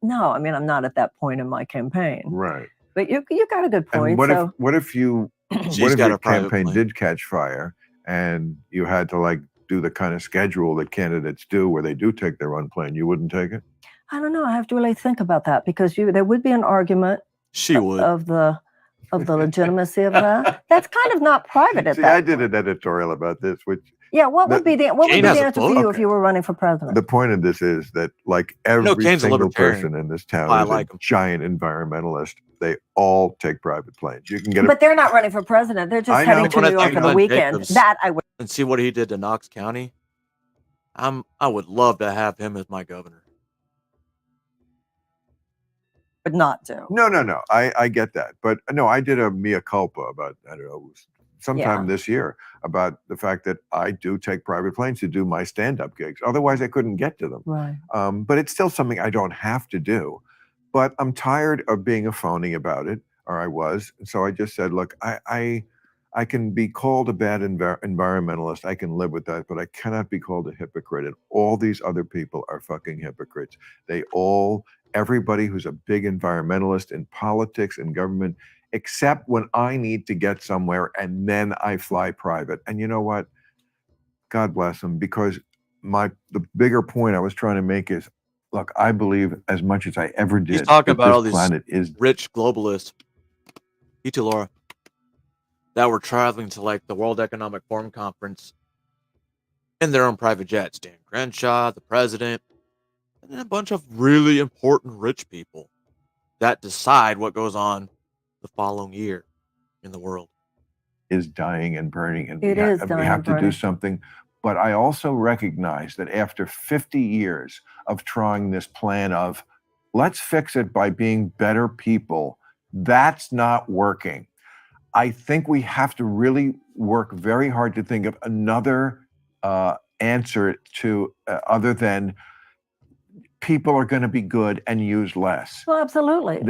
No, I mean, I'm not at that point in my campaign. Right. But you got a good point. And what if your campaign plane. did catch fire and you had to do the kind of schedule that candidates do where they do take their own plane? You wouldn't take it? I don't know. I have to really think about that because there would be an argument of the legitimacy of that. That's kind of not private at that. I did an editorial about this, which what would be the answer for you if you were running for president? the point of this is that every Kane's a single libertarian. person in this town I is like a him. giant environmentalist. They all take private planes. You can get But they're not running for president. They're just I know. heading to When I New York think for the Glenn weekend. Jacobs- That I would. and see what he did to Knox County. I would love to have him as my governor. But not do. No. I get that. But no, I did a mea culpa about, I don't know, it was sometime this year about the fact that I do take private planes to do my stand-up gigs. Otherwise, I couldn't get to them. Right. But it's still something I don't have to do. But I'm tired of being a phony about it, or I was. So I just said, look, I can be called a bad environmentalist. I can live with that, but I cannot be called a hypocrite. And all these other people are fucking hypocrites. Everybody who's a big environmentalist in politics and government, except when I need to get somewhere and then I fly private. And you know what? God bless them, because the bigger point I was trying to make is, look, I believe as much as I ever did. He's talking that about all this these planet is rich globalists. You too, Laura. That were traveling to like the World Economic Forum conference in their own private jets. Dan Crenshaw, the president, and then a bunch of really important rich people that decide what goes on the following year in the world. Is dying and burning, and It is we dying have and to do burning. something. But I also recognize that after 50 years of trying this plan of let's fix it by being better people, that's not working. I think we have to really work very hard to think of another answer to other than people are going to be good and use less. Well, absolutely.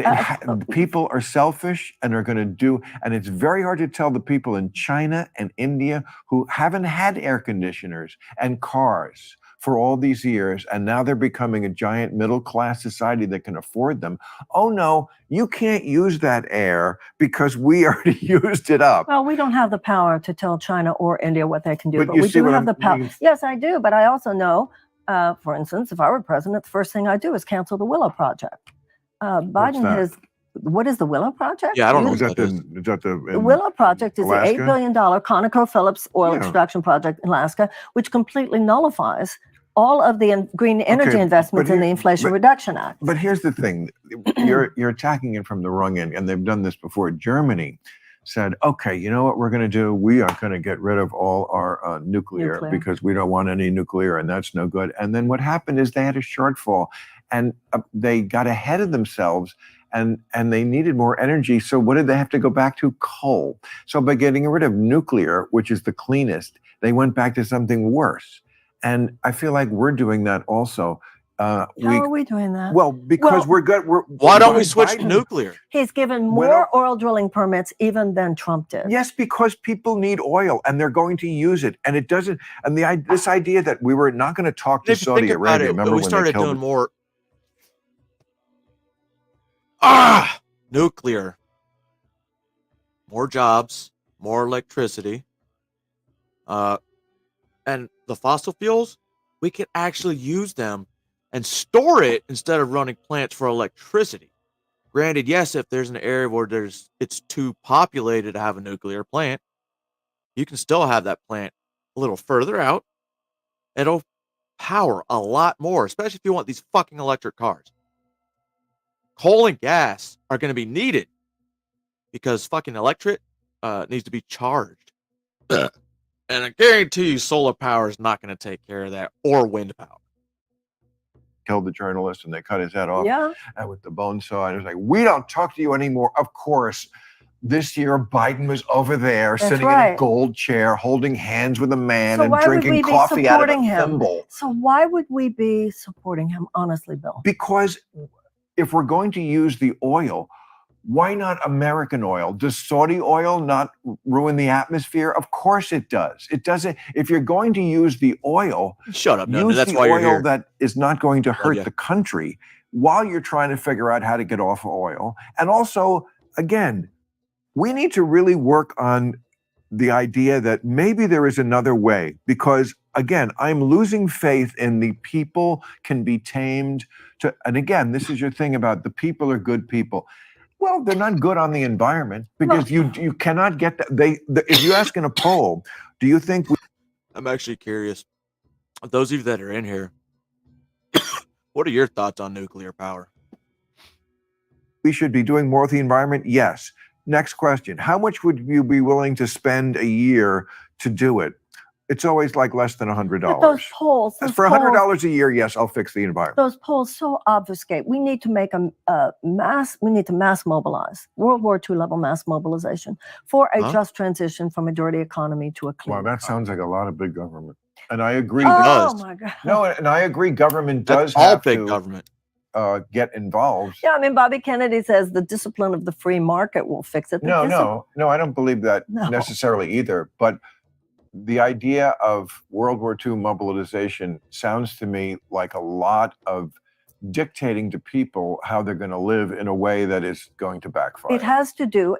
People are selfish and are going to do, and it's very hard to tell the people in China and India who haven't had air conditioners and cars for all these years, and now they're becoming a giant middle-class society that can afford them. Oh no, you can't use that air because we already used it up. Well, we don't have the power to tell China or India what they can do, but you we see do what have I'm the power. meaning? Yes, I do, but I also know, for instance, if I were president, the first thing I'd do is cancel the Willow Project. Biden that? has, what is the Willow Project? Yeah, I don't know. Is that The in Willow Project is Alaska? the $8 billion ConocoPhillips oil Yeah. extraction project in Alaska, which completely nullifies all of the green energy Okay, investments but in the here- Inflation but- Reduction Act. But here's the thing, you're attacking it from the wrong end, and they've done this before. Germany said, okay, you know what we're going to do? We are going to get rid of all our nuclear because we don't want any nuclear, and that's no good. And then what happened is they had a shortfall, and they got ahead of themselves, and they needed more energy. So what did they have to go back to? Coal. So by getting rid of nuclear, which is the cleanest, they went back to something worse. And I feel like we're doing that also. How are we doing that? Well, because we're good. Why don't we switch to Biden- nuclear? He's given When more oil drilling permits even than Trump did. Yes, because people need oil and they're going to use it, and it doesn't. And this idea that we were not going to talk to If you think Saudi about Arabia. it, Remember we when they started killed doing more nuclear, more jobs, more electricity, and the fossil fuels, we can actually use them and store it instead of running plants for electricity. Granted, yes, if there's an area where it's too populated to have a nuclear plant, you can still have that plant a little further out. It'll power a lot more, especially if you want these fucking electric cars. Coal and gas are going to be needed because fucking electric needs to be charged. And I guarantee you solar power is not going to take care of that, or wind power. Killed the journalist and they cut his head off. Yeah. And with the bone saw, and it was like, we don't talk to you anymore. Of course, this year Biden was over there That's sitting in right. a gold chair, holding hands with a man So and why would we drinking be coffee out of a supporting him? thimble. So why would we be supporting him, honestly, Bill? Because if we're going to use the oil, why not American oil? Does Saudi oil not ruin the atmosphere? Of course it does. It doesn't. If you're going to use the oil, Shut up, no, use that's the why you're oil here. that is not going to hurt ya. the country while you're trying to figure out how to get off oil. And also, again, we need to really work on the idea that maybe there is another way, because again, I'm losing faith in the people can be tamed to, and again, this is your thing about the people are good people. Well, they're not good on the environment because you cannot get that. If you ask in a poll, do you think I'm actually curious. Those of you that are in here, what are your thoughts on nuclear power? we should be doing more with the environment? Yes. Next question. How much would you be willing to spend a year to do it? It's always like less than $100. But those polls, As those for polls, $100 a year, yes, I'll fix the environment. those polls so obfuscate. We need to make we need to mass mobilize, World War II level mass mobilization for a Huh? just transition from a dirty economy to a clean Wow, that economy. sounds like a lot of big government. And I agree. Oh, that- does. my God. No, and I agree. Government That's does all have big to government. get involved. Yeah, I mean, Bobby Kennedy says the discipline of the free market will fix it. No, I don't believe that No. necessarily either. But the idea of World War II mobilization sounds to me like a lot of dictating to people how they're going to live in a way that is going to backfire. It has to do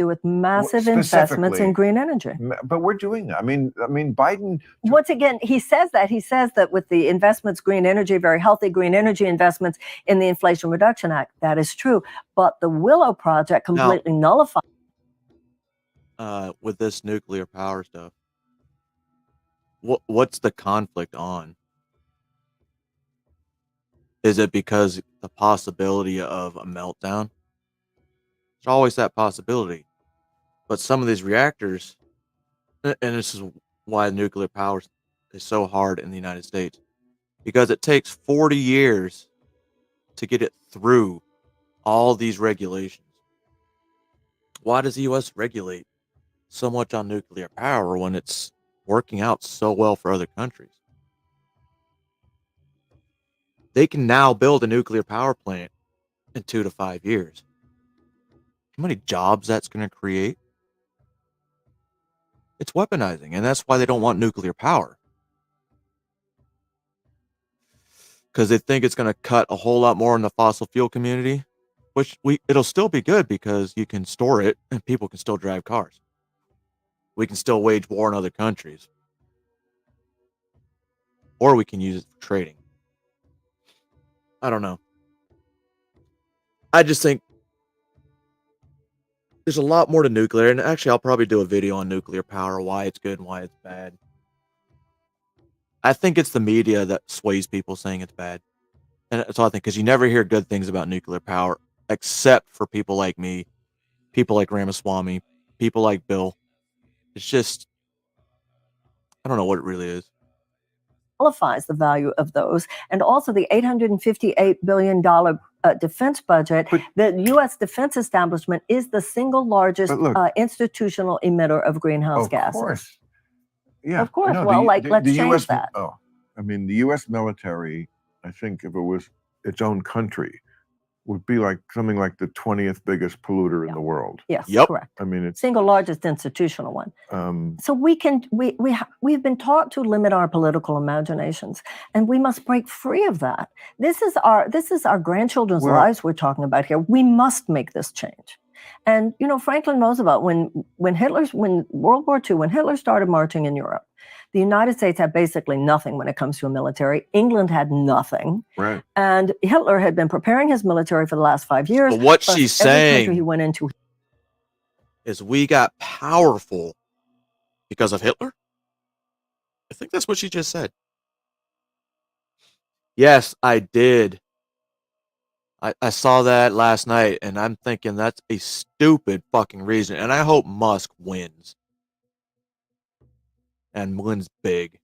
with massive investments specifically- in green energy. But we're doing that. I mean, Biden. Once again, he says that with the investments, green energy, very healthy green energy investments in the Inflation Reduction Act, that is true. But the Willow Project completely nullifies. With this nuclear power stuff, what's the conflict on? Is it because the possibility of a meltdown? There's always that possibility. But some of these reactors, and this is why nuclear power is so hard in the United States, because it takes 40 years to get it through all these regulations. Why does the U.S. regulate so much on nuclear power when it's working out so well for other countries? They can now build a nuclear power plant in 2 to 5 years. How many jobs that's going to create? It's weaponizing, and that's why they don't want nuclear power. Because they think it's going to cut a whole lot more in the fossil fuel community, which it'll still be good because you can store it and people can still drive cars. We can still wage war in other countries. Or we can use it for trading. I don't know. I just think there's a lot more to nuclear, and actually I'll probably do a video on nuclear power, why it's good and why it's bad. I think it's the media that sways people saying it's bad. And that's all I think, because you never hear good things about nuclear power, except for people like me, people like Ramaswamy, people like Bill. It's just, I don't know what it really is. Nullifies the value of those, and also the $858 billion defense budget. The U.S. defense establishment is the single largest institutional emitter of greenhouse gases. Of course. Yeah. Of course. No, well, let's change US, that. Oh, I mean, the U.S. military, I think if it was its own country, would be like something like the 20th biggest polluter in the world. Yes, Yep. correct. I mean, it's Single largest institutional one. So we've been taught to limit our political imaginations, and we must break free of that. This is our grandchildren's lives we're talking about here. We must make this change. And Franklin Roosevelt, when World War II, when Hitler started marching in Europe, the United States had basically nothing when it comes to a military. England had nothing. Right. And Hitler had been preparing his military for the last 5 years. But what Plus she's every saying country he went into is we got powerful because of Hitler? I think that's what she just said. Yes, I did. I saw that last night, and I'm thinking that's a stupid fucking reason. And I hope Musk wins. And wins big.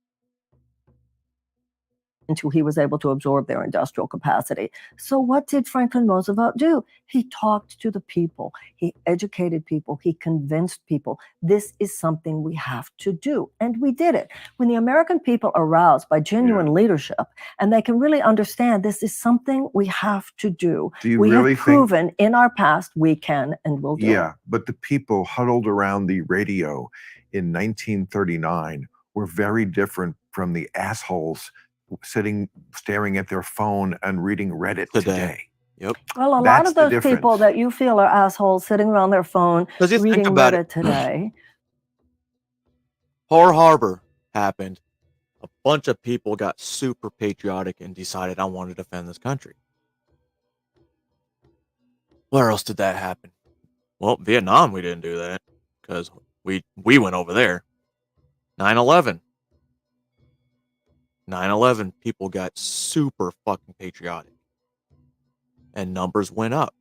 until he was able to absorb their industrial capacity. So what did Franklin Roosevelt do? He talked to the people. He educated people. He convinced people. This is something we have to do. And we did it. When the American people are aroused by genuine leadership and they can really understand this is something we have to do. We really have proven in our past we can and will do it. Yeah, but the people huddled around the radio in 1939 were very different from the assholes sitting, staring at their phone and reading Reddit today. Yep. Well, a That's lot of the those difference. people that you feel are assholes sitting around their phone Because you reading think about Reddit it, today. Pearl Harbor happened. A bunch of people got super patriotic and decided I want to defend this country. Where else did that happen? Well, Vietnam, we didn't do that because we went over there. 9/11. 9/11, people got super fucking patriotic. And numbers went up.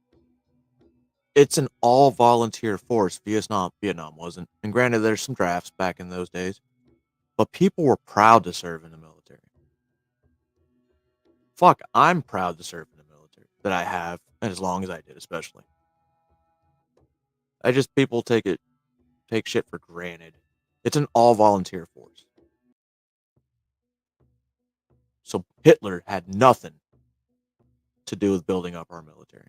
It's an all-volunteer force. Vietnam wasn't. And granted, there's some drafts back in those days. but people were proud to serve in the military. Fuck, I'm proud to serve in the military, that I have, and as long as I did, especially. People take shit for granted. It's an all-volunteer force. So Hitler had nothing to do with building up our military.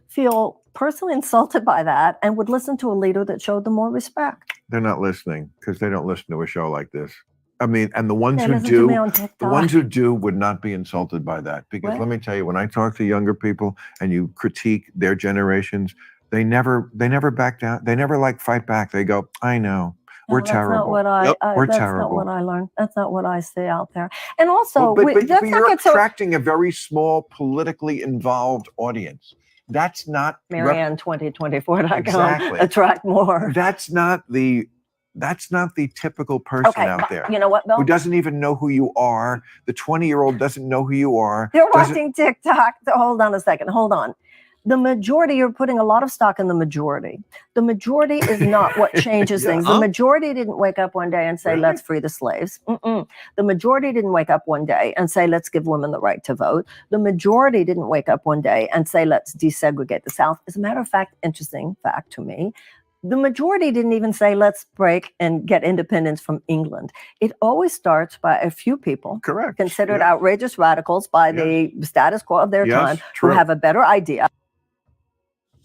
Feel personally insulted by that and would listen to a leader that showed them more respect. They're not listening because they don't listen to a show like this. I mean, and the ones They who listen to me do, on the TikTok. ones who do would not be insulted by that. Because What? let me tell you, when I talk to younger people and you critique their generations, they never back down. They never like fight back. They go, I know. We're That's terrible. not what I, Yep. I We're that's terrible. not what I learned. That's not what I see out there. And also, but let's not you're get so attracting a very small politically involved audience. That's not Marianne2024.com Exactly. attract more. that's not the typical person Okay, out but there you know what, Bill? who doesn't even know who you are. The 20-year-old doesn't know who you are. You're doesn't- watching TikTok. Hold on a second. Hold on. The majority, you're putting a lot of stock in the majority. The majority is not what changes Yeah. things. Huh? The majority didn't wake up one day and say, Really? let's free the slaves. Mm-mm. The majority didn't wake up one day and say, let's give women the right to vote. The majority didn't wake up one day and say, let's desegregate the South. As a matter of fact, interesting fact to me, the majority didn't even say, let's break and get independence from England. It always starts by a few people Correct. considered Yeah. outrageous radicals by the status quo of their Yes, time, true. who have a better idea.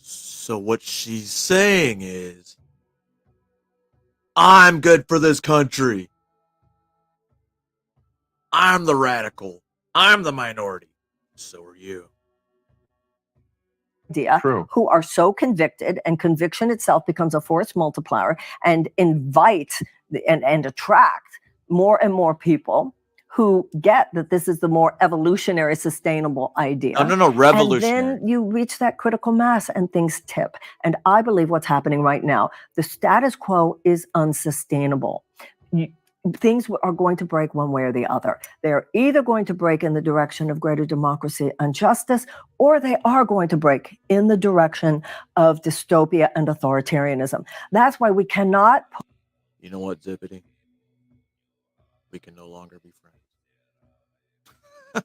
So what she's saying is, I'm good for this country. I'm the radical. I'm the minority. So are you. True. Who are so convicted, and conviction itself becomes a force multiplier and invite and attract more and more people who get that this is the more evolutionary, sustainable idea. No, revolutionary. And then you reach that critical mass and things tip. And I believe what's happening right now, the status quo is unsustainable. Things are going to break one way or the other. They're either going to break in the direction of greater democracy and justice, or they are going to break in the direction of dystopia and authoritarianism. That's why we cannot You know what, Zippity? We can no longer be friends.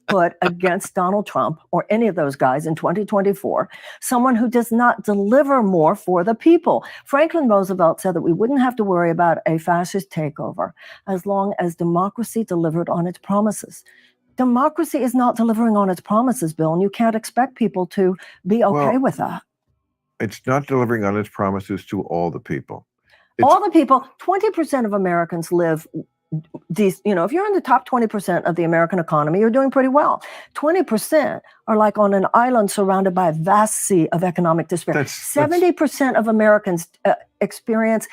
put against Donald Trump or any of those guys in 2024 someone who does not deliver more for the people. Franklin Roosevelt said that we wouldn't have to worry about a fascist takeover as long as democracy delivered on its promises. Democracy is not delivering on its promises, Bill, and you can't expect people to be okay Well, with that. It's not delivering on its promises to all the people. All the people, 20% of Americans live these, if you're in the top 20% of the American economy, you're doing pretty well. 20% are like on an island surrounded by a vast sea of economic despair. 70% of Americans experience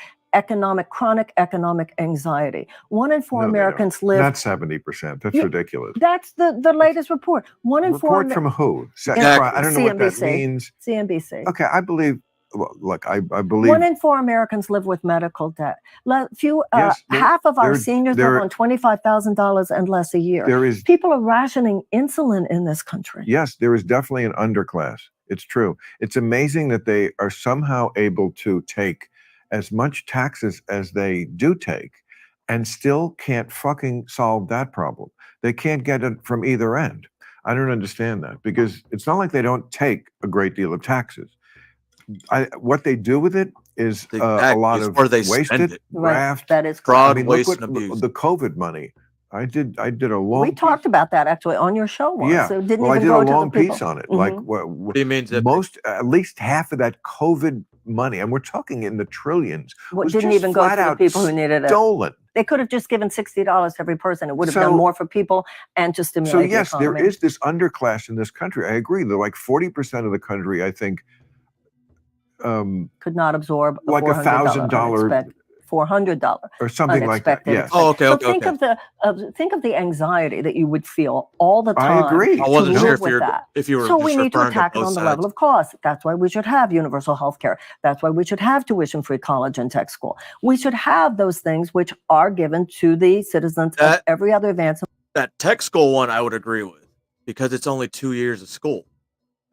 chronic economic anxiety. 1 in 4 No, they Americans don't. live. Not 70%. That's You- ridiculous. That's the latest report. 1 in 4. Report from who? Exactly. I don't know what that CNBC. means. CNBC. Okay, I believe. Well, look, I believe. 1 in 4 Americans live with medical debt. Yes, Half of our there- seniors there- live on $25,000 and less a year. There is. People are rationing insulin in this country. Yes, there is definitely an underclass. It's true. It's amazing that they are somehow able to take as much taxes as they do take and still can't fucking solve that problem. They can't get it from either end. I don't understand that, because it's not like they don't take a great deal of taxes. What they do with it is a Exactly. lot It's of where they spend wasted it. graft. That is Fraud, I mean, waste, look and what abuse. the COVID money. I did a long. We talked about that actually on your show once. Yeah, So it didn't well, I even did go a to long the people. piece on it. Mhm. Like What do you mean, Zippity? at least half of that COVID money, and we're talking in the trillions, was Didn't just even go to flat the out people who needed it. stolen. They could have just given $60 to every person. It would have done So- more for people and to stimulate So the yes, there economy. is this underclass in this country. I agree. They're like 40% of the country, I think. Could not absorb a Like a $1,000 $400 or something like that. unexpected Yes, expense. Oh, okay, So okay, think of the anxiety that you would feel all the time. I agree. I wasn't to sure live if with you were that. if you were So just we need to referring attack it both on the sides. level of cost. That's why we should have universal health care. That's why we should have tuition-free college and tech school. We should have those things which are given to the citizens of That- every other advance. That tech school one, I would agree with, because it's only 2 years of school.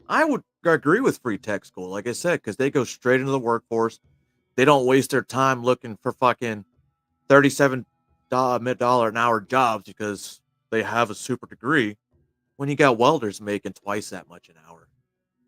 I would agree with free tech school, like I said, because they go straight into the workforce. They don't waste their time looking for fucking $37 an hour jobs because they have a super degree, when you got welders making twice that much an hour.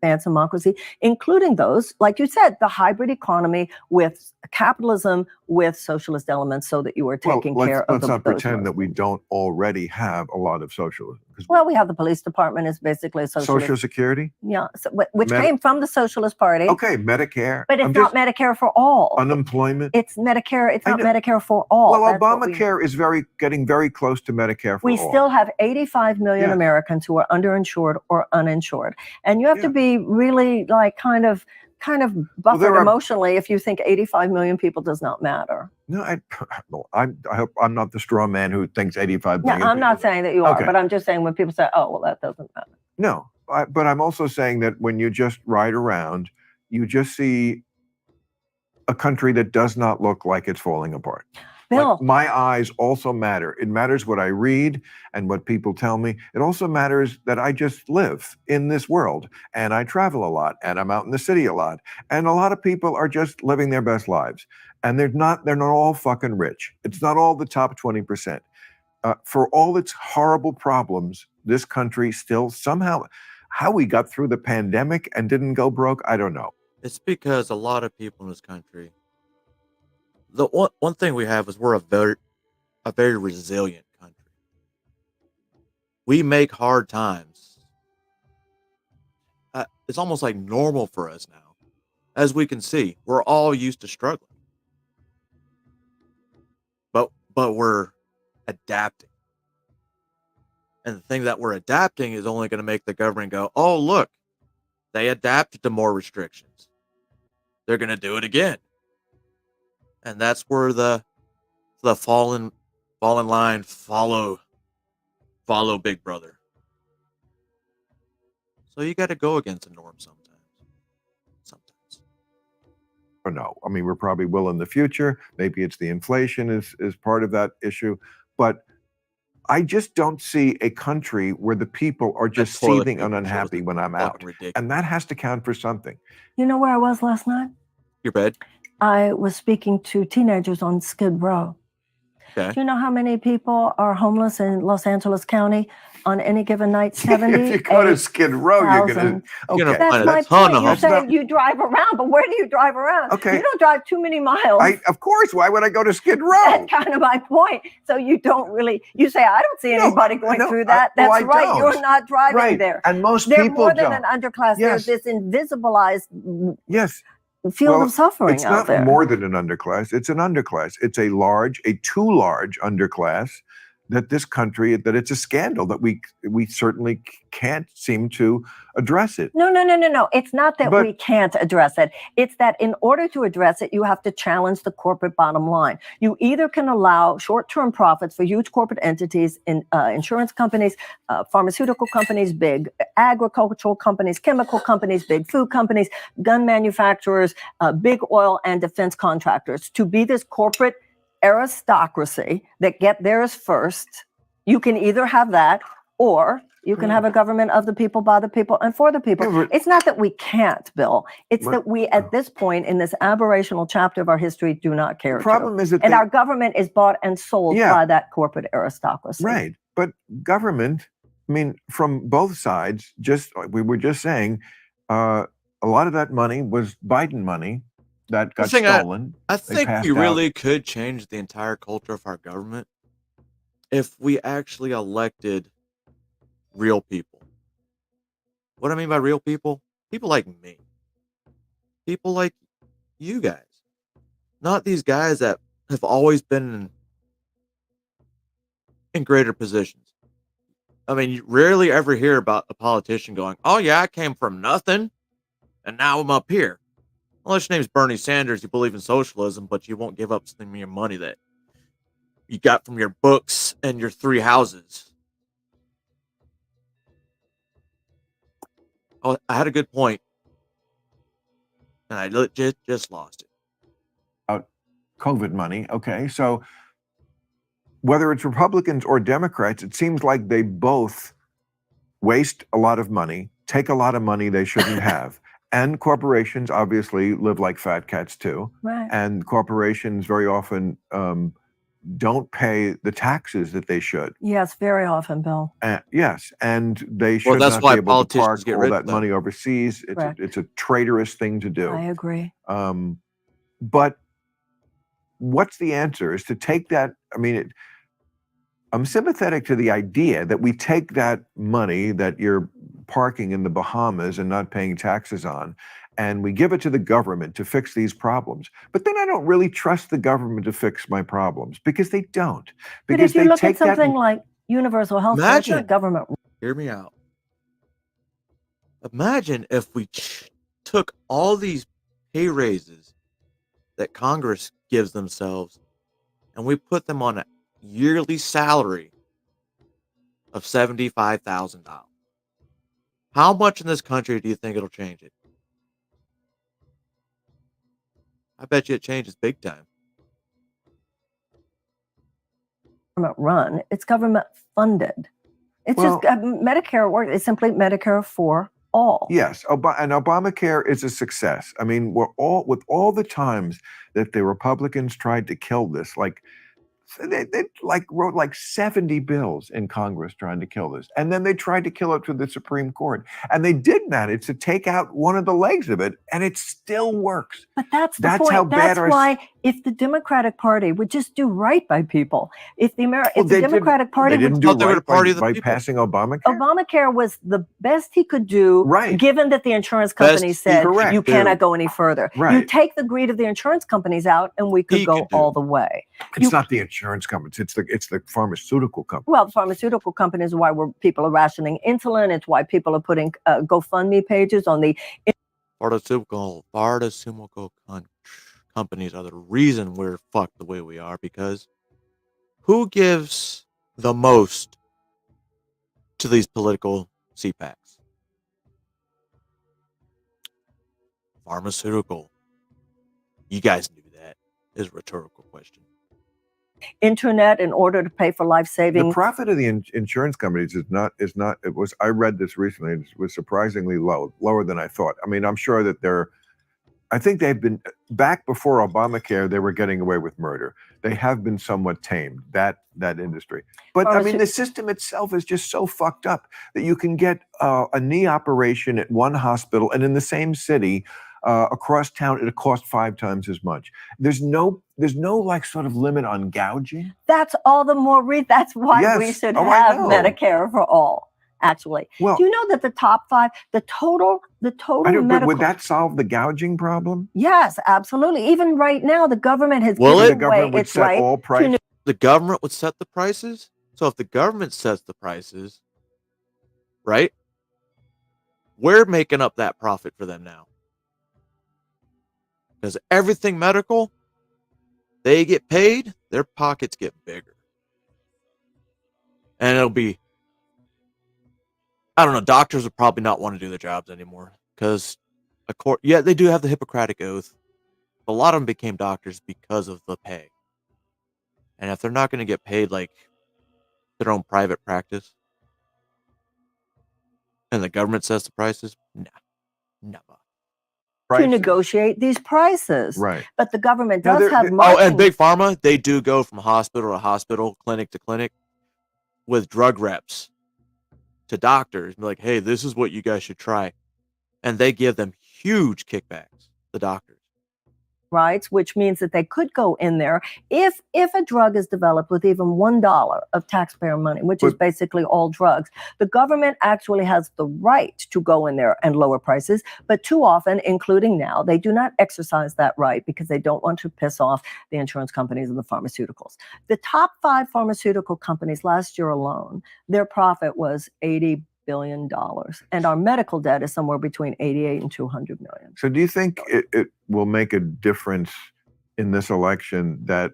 And democracy, including those, like you said, the hybrid economy with capitalism with socialist elements, so that you are taking care of let's not those pretend that we Muslims. don't already have a lot of socialism. 'Cause Well, we have the police department is basically a socialist. Social Security, Yeah, so, which Medi- came from the Socialist Party. okay, Medicare, But it's I'm not just- Medicare for all. unemployment. It's Medicare. It's I not know. Medicare for all. Well, That's what we- Obamacare is getting very close to Medicare for We all. still have 85 million Yeah. Americans who are underinsured or uninsured, and you have to Yeah. be really like kind of buffered there are- emotionally if you think 85 million people does not matter. No, I hope I'm not the straw man who thinks 85 Yeah, million. I'm not people- saying that you are, Okay. but I'm just saying when people say, "Oh, well, that doesn't matter." No, but I'm also saying that when you just ride around, you just see a country that does not look like it's falling apart. Bill, Like, my eyes also matter. It matters what I read and what people tell me. It also matters that I just live in this world and I travel a lot and I'm out in the city a lot. And a lot of people are just living their best lives. And they're not all fucking rich. It's not all the top 20%. For all its horrible problems, this country still somehow, how we got through the pandemic and didn't go broke, I don't know. It's because a lot of people in this country, the one thing we have is we're a very resilient country. We make hard times. It's almost like normal for us now. As we can see, we're all used to struggling. But we're adapting. And the thing that we're adapting is only going to make the government go, "Oh, look, they adapted to more restrictions. They're going to do it again." And that's where the fallen line follow Big Brother. So you got to go against the norm sometimes. Or no, I mean, we probably will in the future. Maybe it's the inflation is part of that issue. But I just don't see a country where the people are just That toilet seething and paper unhappy shows when I'm out. Fucking ridiculous. And that has to count for something. you know where I was last night? Your bed. I was speaking to teenagers on Skid Row. Okay. Do you know how many people are homeless in Los Angeles County on any given night? 70. If you go to Skid Row, you're going to. You're gonna Okay. find That's a my ton point. of You're homeless. saying you drive around, but where do you drive around? Okay. You don't drive too many miles. Of course. Why would I go to Skid Row? That's kind of my point. So you don't really, you say, I don't see No, anybody going no, through that. well, That's I right. don't. You're not driving Right. there. And most They're people more than don't. an underclass. Yes. There's this invisibilized Yes. field Well, of suffering It's out not there. more than an underclass. It's an underclass. It's a too large underclass that this country, that it's a scandal that we certainly can't seem to address it. No. It's not that But- we can't address it. It's that in order to address it, you have to challenge the corporate bottom line. You either can allow short-term profits for huge corporate entities, insurance companies, pharmaceutical companies, big agricultural companies, chemical companies, big food companies, gun manufacturers, big oil and defense contractors, to be this corporate aristocracy that get theirs first. You can either have that, or you can have a government of the people, by the people, and for the people. Yeah, but- It's not that we can't, Bill. It's But- that we, at this point in this aberrational chapter of our history, do not care The problem to. is that And they- our government is bought and sold Yeah. by that corporate aristocracy. Right. But government, I mean, from both sides, we were just saying, a lot of that money was Biden money that got thing stolen. I They think passed we out- really could change the entire culture of our government if we actually elected real people. What I mean by real people? People like me. People like you guys. Not these guys that have always been in greater positions. I mean, you rarely ever hear about a politician going, "Oh yeah, I came from nothing and now I'm up here." Unless your name's Bernie Sanders, you believe in socialism, but you won't give up some of your money that you got from your books and your 3 houses. Oh, I had a good point, and I just lost it. COVID money. Okay. So whether it's Republicans or Democrats, it seems like they both waste a lot of money, take a lot of money they shouldn't have. And corporations obviously live like fat cats too. Right. And corporations very often don't pay the taxes that they should. Yes, very often, Bill. Yes, and they should that's not why be able to politicians park get all rid of that them. money overseas. Correct. It's a traitorous thing to do. I agree. But what's the answer? Is to take that. I mean, I'm sympathetic to the idea that we take that money that you're parking in the Bahamas and not paying taxes on, and we give it to the government to fix these problems. But then I don't really trust the government to fix my problems, because they don't. But Because if you they look at take that. something like universal health care, it's not Imagine. government. Hear me out. Imagine if we took all these pay raises that Congress gives themselves and we put them on a yearly salary of $75,000. How much in this country do you think it'll change it? I bet you it changes big time. Government run. It's government funded. It's Well- just Medicare works. It's simply Medicare for all. Yes, and Obamacare is a success. I mean, with all the times that the Republicans tried to kill this, like they wrote like 70 bills in Congress trying to kill this, and then they tried to kill it to the Supreme Court, and they did manage to take out one of the legs of it, and it still works. But that's the That's point. how bad That's our- why if the Democratic Party would just do right by people, if the Well, if the Democratic Party they would didn't Thought do they were right the party of the by people. passing Obamacare. Obamacare was the best he could do, Right. given that the insurance Best companies he said correct, you do. cannot go any further. You Right. take the greed of the insurance companies out, and we could He go could do. all the way. It's not the insurance companies; it's the pharmaceutical companies. Well, the pharmaceutical companies are why people are rationing insulin. It's why people are putting GoFundMe pages on the. Pharmaceutical companies are the reason we're fucked the way we are, because who gives the most to these political CPACs? Pharmaceutical. You guys knew that. Is a rhetorical question. Internet in order to pay for The life-saving. profit of the insurance companies is not. It was. I read this recently. It was surprisingly lower than I thought. I mean, I'm sure that they're. I think they've been back before Obamacare. They were getting away with murder. They have been somewhat tamed, that industry. But I mean, the system itself is just so fucked up that you can get a knee operation at one hospital, and in the same city, across town, it'll cost 5 times as much. There's no like sort of limit on gouging. That's all the more that's why we Yes. should Oh, I have know. Medicare for all. Actually, Well, do you know that the top 5, the total I don't. But medical? would that solve the gouging problem? Yes, absolutely. Even right now, the government has Will given it? The away government would its set right all to prices. The government would set the prices. So if the government sets the prices, right? We're making up that profit for them now. Because everything medical, they get paid, their pockets get bigger. And it'll be, I don't know, doctors would probably not want to do their jobs anymore. Because, yeah, they do have the Hippocratic Oath. A lot of them became doctors because of the pay. And if they're not going to get paid like their own private practice, and the government sets the prices, never. to Prices. negotiate these prices. Right. But the government Now, does they're- have they- money. Oh, and Big Pharma, they do go from hospital to hospital, clinic to clinic, with drug reps to doctors. Be like, hey, this is what you guys should try. And they give them huge kickbacks, the doctors. rights, which means that they could go in there if a drug is developed with even $1 of taxpayer money, which is But- basically all drugs. The government actually has the right to go in there and lower prices, but too often, including now, they do not exercise that right because they don't want to piss off the insurance companies and the pharmaceuticals. The top 5 pharmaceutical companies last year alone, their profit was $80 billion, and our medical debt is somewhere between 88 and 200 million. So do you think it will make a difference in this election that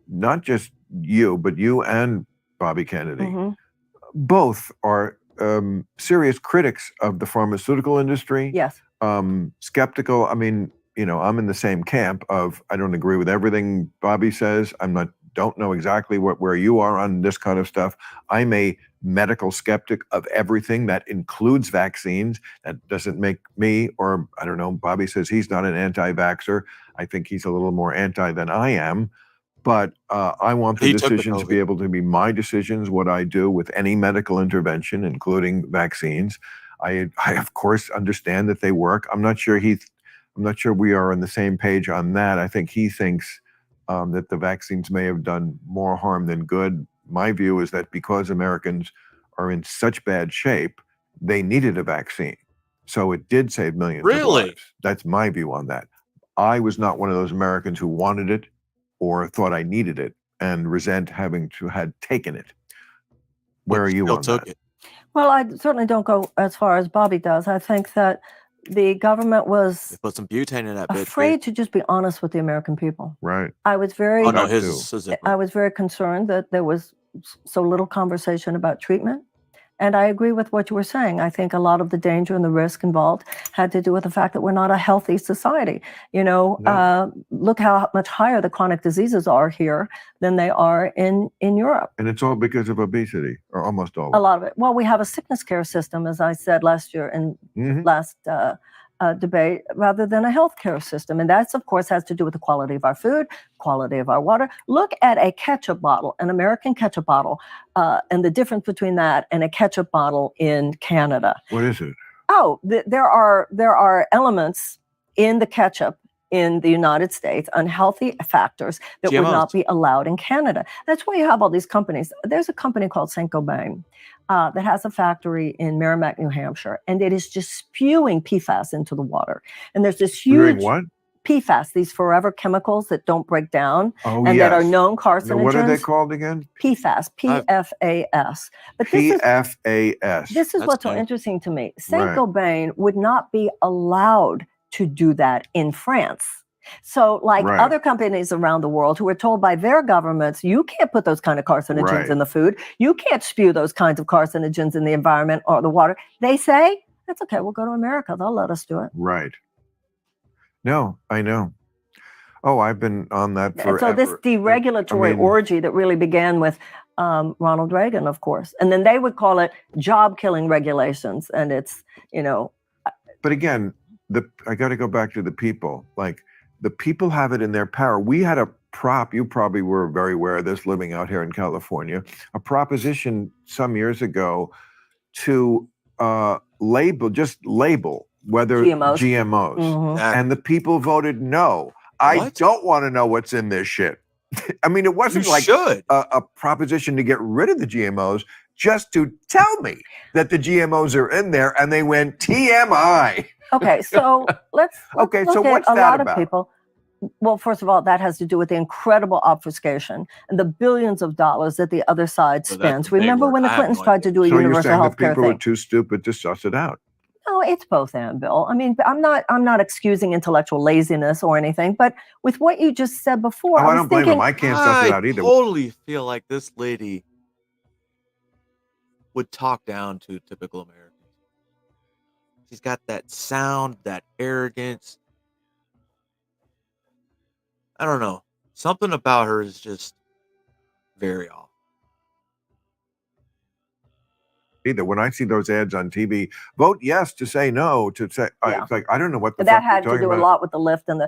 not just you, but you and Bobby Kennedy Mhm. both are serious critics of the pharmaceutical industry? Yes. Skeptical. I mean, I'm in the same camp of I don't agree with everything Bobby says. Don't know exactly where you are on this kind of stuff. I'm a medical skeptic of everything that includes vaccines. That doesn't make me, or I don't know, Bobby says he's not an anti-vaxxer. I think he's a little more anti than I am. But I want the He took the decisions to be COVID. able to be my decisions, what I do with any medical intervention, including vaccines. I of course understand that they work. I'm not sure we are on the same page on that. I think he thinks that the vaccines may have done more harm than good. My view is that because Americans are in such bad shape, they needed a vaccine. So it did save millions of Really? lives. That's my view on that. I was not one of those Americans who wanted it or thought I needed it and resent having to had taken it. Where are you Still on took that? it. Well, I certainly don't go as far as Bobby does. I think that the government They was put some butane in that bitch. afraid to just be honest with the American people. Right. I was very Oh no, Got his to. is I different. was very concerned that there was so little conversation about treatment. And I agree with what you were saying. I think a lot of the danger and the risk involved had to do with the fact that we're not a healthy society. No. Look how much higher the chronic diseases are here than they are in Europe. And it's all because of obesity, or almost all A of lot of it. Well, we have a sickness care system, as I said last year in it. Mhm. last debate, rather than a healthcare system. And that's, of course, has to do with the quality of our food, quality of our water. Look at a ketchup bottle, an American ketchup bottle, and the difference between that and a ketchup bottle in Canada. What is it? Oh, there are elements in the ketchup in the United States, unhealthy factors that would not GMOs. be allowed in Canada. That's why you have all these companies. There's a company called Saint-Gobain that has a factory in Merrimack, New Hampshire, and it is just spewing PFAS into the water. And there's this Doing huge what? PFAS, these forever chemicals that don't break down Oh, and yes. that are known Now, carcinogens. what are they called again? PFAS, PFAS. But this is PFAS. this is That's what's so new. interesting to me. Right. Saint-Gobain would not be allowed to do that in France. So, like Right. other companies around the world who are told by their governments, you can't put those kind of carcinogens Right. in the food. You can't spew those kinds of carcinogens in the environment or the water. They say, that's okay, we'll go to America. They'll let us do it. Right. No, I know. Oh, I've been on that And forever. so this deregulatory I mean- orgy that really began with Ronald Reagan, of course. And then they would call it job-killing regulations. And it's, But again, I got to go back to the people. Like, the people have it in their power. We had a you probably were very aware of this living out here in California, a proposition some years ago to label whether GMOs. GMOs. That- And the people voted no. I What? don't want to know what's in this shit. I mean, it you wasn't like should. a proposition to get rid of the GMOs, just to tell me that the GMOs are in there, and they went TMI. Okay, so let's Okay, so look at what's a that lot about? of people. Well, first of all, that has to do with the incredible obfuscation and the billions of dollars that the other side So that's spends. the big Remember word. when the I have Clintons no tried to do a So you're universal saying that health care people are thing? too stupid to suss it out? No, it's both and Bill. I mean, I'm not excusing intellectual laziness or anything, but with what you just said before, Oh, I I was don't blame thinking, them. I can't suss it out either. totally feel like this lady would talk down to typical Americans. She's got that sound, that arrogance. I don't know. Something about her is just very off. Either when I see those ads on TV, vote yes to say no to say. Yeah. It's like I don't know what the that fuck you're had to talking do a about. lot with the lift and the.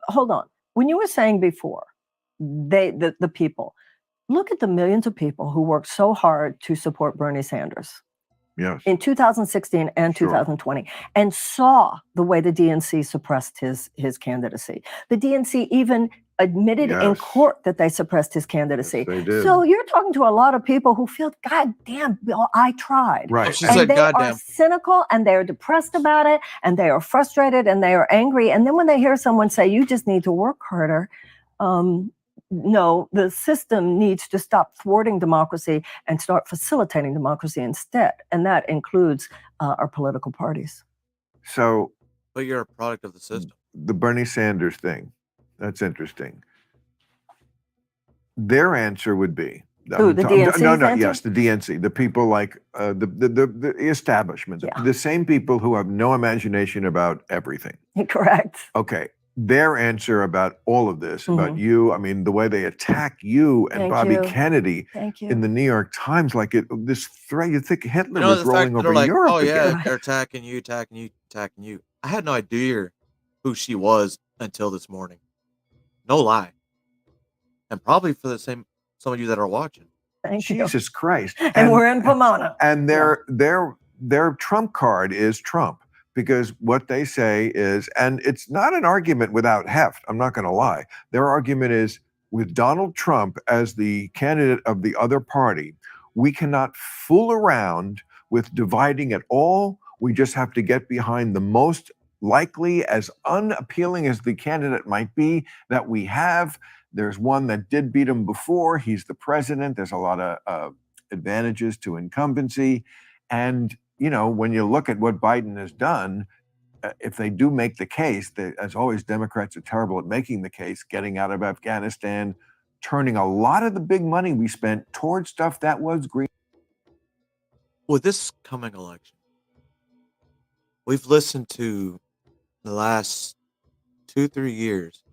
Hold on. When you were saying before, the people, look at the millions of people who worked so hard to support Bernie Sanders Yes. in 2016 and Sure. 2020, and saw the way the DNC suppressed his candidacy. The DNC even admitted in Yes. court that they suppressed his candidacy. Yes, they did. So you're talking to a lot of people who feel, God damn, Bill, I tried. Right. She And said, they are "Goddamn." cynical and they're depressed about it and they are frustrated and they are angry. And then when they hear someone say, you just need to work harder, no, the system needs to stop thwarting democracy and start facilitating democracy instead. And that includes our political parties. So But you're a product of the system. the Bernie Sanders thing, that's interesting. Their answer would be Who, the DNC's no, answer? yes, the DNC, the people like the establishment, Yeah. the same people who have no imagination about everything. Correct. Okay, their answer about all of this, about Mhm. you, I mean, the way they attack you and Thank Bobby you. Kennedy Thank you. in the New York Times, like this threat, you think Hitler You know, was the fact rolling that over they're like, Europe oh yeah, again. they're attacking you, attacking you, attacking you. I had no idea who she was until this morning. No lie. and probably for the same some of you that are watching. Thank you. Jesus Christ. And we're in Pomona. And their trump card is Trump, because what they say is, and it's not an argument without heft, I'm not going to lie. Their argument is, with Donald Trump as the candidate of the other party, we cannot fool around with dividing at all. We just have to get behind the most likely, as unappealing as the candidate might be, that we have. There's one that did beat him before. He's the president. There's a lot of advantages to incumbency. And, you know, when you look at what Biden has done, if they do make the case, as always, Democrats are terrible at making the case, getting out of Afghanistan, turning a lot of the big money we spent towards stuff that was green. With this coming election, we've listened to the last 2-3 years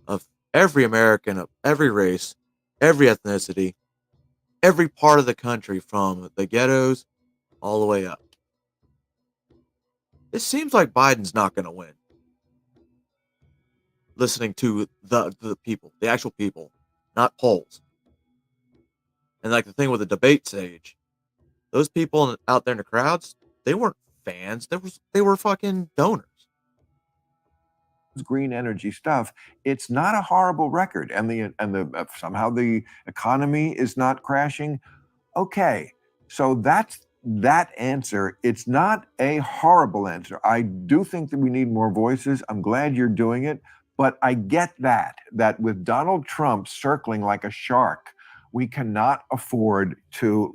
of every American of every race, every ethnicity, every part of the country, from the ghettos all the way up. It seems like Biden's not going to win. Listening to the people, the actual people, not polls. And like the thing with the debate stage, those people out there in the crowds, they weren't fans. They were fucking donors. Green energy stuff. It's not a horrible record, and the somehow the economy is not crashing. Okay, so that's that answer. It's not a horrible answer. I do think that we need more voices. I'm glad you're doing it, but I get that with Donald Trump circling like a shark, we cannot afford to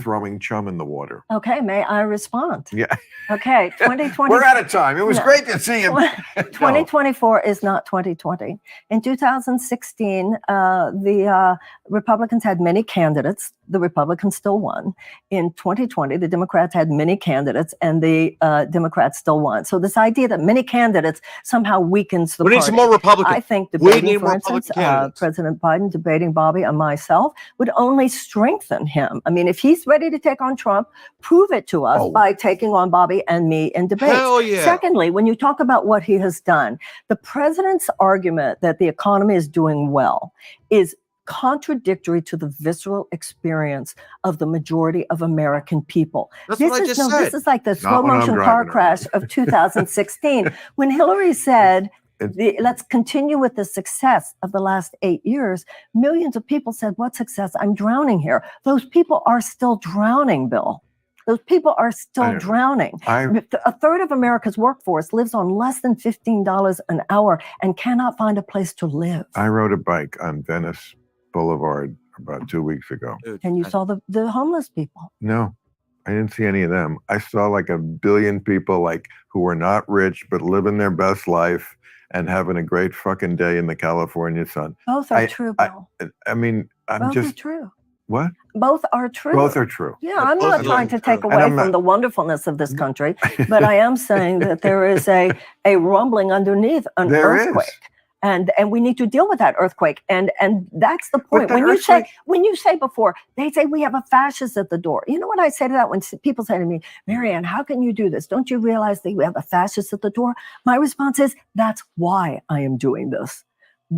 throwing chum in the water. Okay, may I respond? Yeah. Okay, 2020. We're out of time. It was great to see you. 2024 is not 2020. In 2016, the Republicans had many candidates. The Republicans still won. In 2020, the Democrats had many candidates, and the Democrats still won. So this idea that many candidates somehow weakens the We party. need some more Republicans. I think We debating, need for more instance, Republican candidates. President Biden debating Bobby and myself would only strengthen him. I mean, if he's ready to take on Trump, prove it to us by taking on Bobby and me in debates. Hell yeah. Secondly, when you talk about what he has done, the president's argument that the economy is doing well is contradictory to the visceral experience of the majority of American people. That's what I just said. This is like the Not slow when I'm motion car driving. crash of 2016 when Hillary said, let's continue with the success of the last 8 years. Millions of people said, what success? I'm drowning here. Those people are still drowning, Bill. Those people are still drowning. A third of America's workforce lives on less than $15 an hour and cannot find a place to live. I rode a bike on Venice Boulevard about 2 weeks ago. Dude, And you saw the homeless people. No, I didn't see any of them. I saw like a billion people who were not rich but living their best life and having a great fucking day in the California sun. Both are true, Bill. I mean, Both are true. What? Both are true. Both are true. Yeah, I'm not trying to take And away I'm from the wonderfulness of this country, but I am saying that there is a rumbling underneath an There is. earthquake. And we need to deal with that earthquake. And that's the point. the When you say before, they say we have a fascist at the door. You know what I say to that when people say to me, Marianne, how can you do this? Don't you realize that we have a fascist at the door? My response is, that's why I am doing this.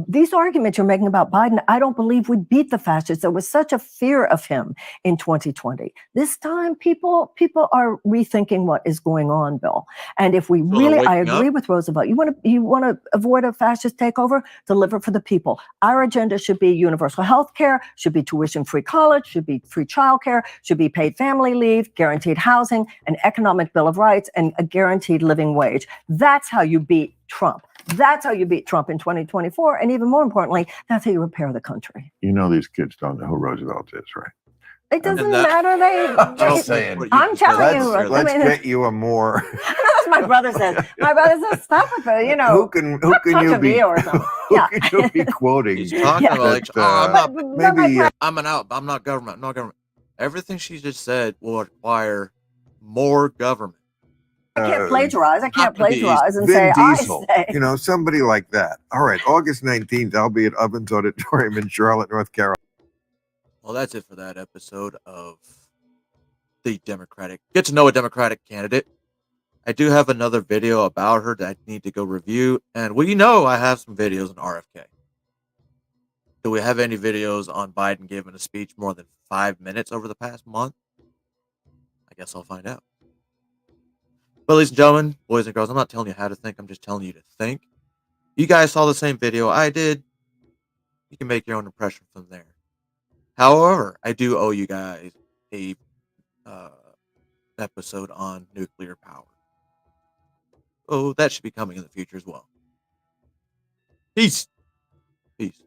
These arguments you're making about Biden, I don't believe would beat the fascists. There was such a fear of him in 2020. This time, people are rethinking what is going on, Bill. And if we really, I agree with Roosevelt. You want to avoid a fascist takeover? Deliver for the people. Our agenda should be universal health care, should be tuition-free college, should be free childcare, should be paid family leave, guaranteed housing, an economic bill of rights, and a guaranteed living wage. That's how you beat Trump. That's how you beat Trump in 2024. And even more importantly, that's how you repair the country. You know these kids don't know who Roosevelt is, right? It doesn't matter. Just saying. I'm telling you. Let's get you a more. That's what my brother says. My brother says, stop with the, Who can you be? Or something. Who can you be quoting? He's talking about maybe I'm not government. No government. Everything she just said will require more government. I can't plagiarize. I can't plagiarize and Vin say, Diesel, I say. Somebody like that. All right, August 19th, I'll be at Ovens Auditorium in Charlotte, North Carolina. Well, that's it for that episode of the Democratic. Get to know a Democratic candidate. I do have another video about her that I need to go review. And I have some videos on RFK. Do we have any videos on Biden giving a speech more than 5 minutes over the past month? I guess I'll find out. But ladies and gentlemen, boys and girls, I'm not telling you how to think. I'm just telling you to think. You guys saw the same video I did. You can make your own impression from there. However, I do owe you guys a episode on nuclear power. Oh, that should be coming in the future as well. Peace. Peace.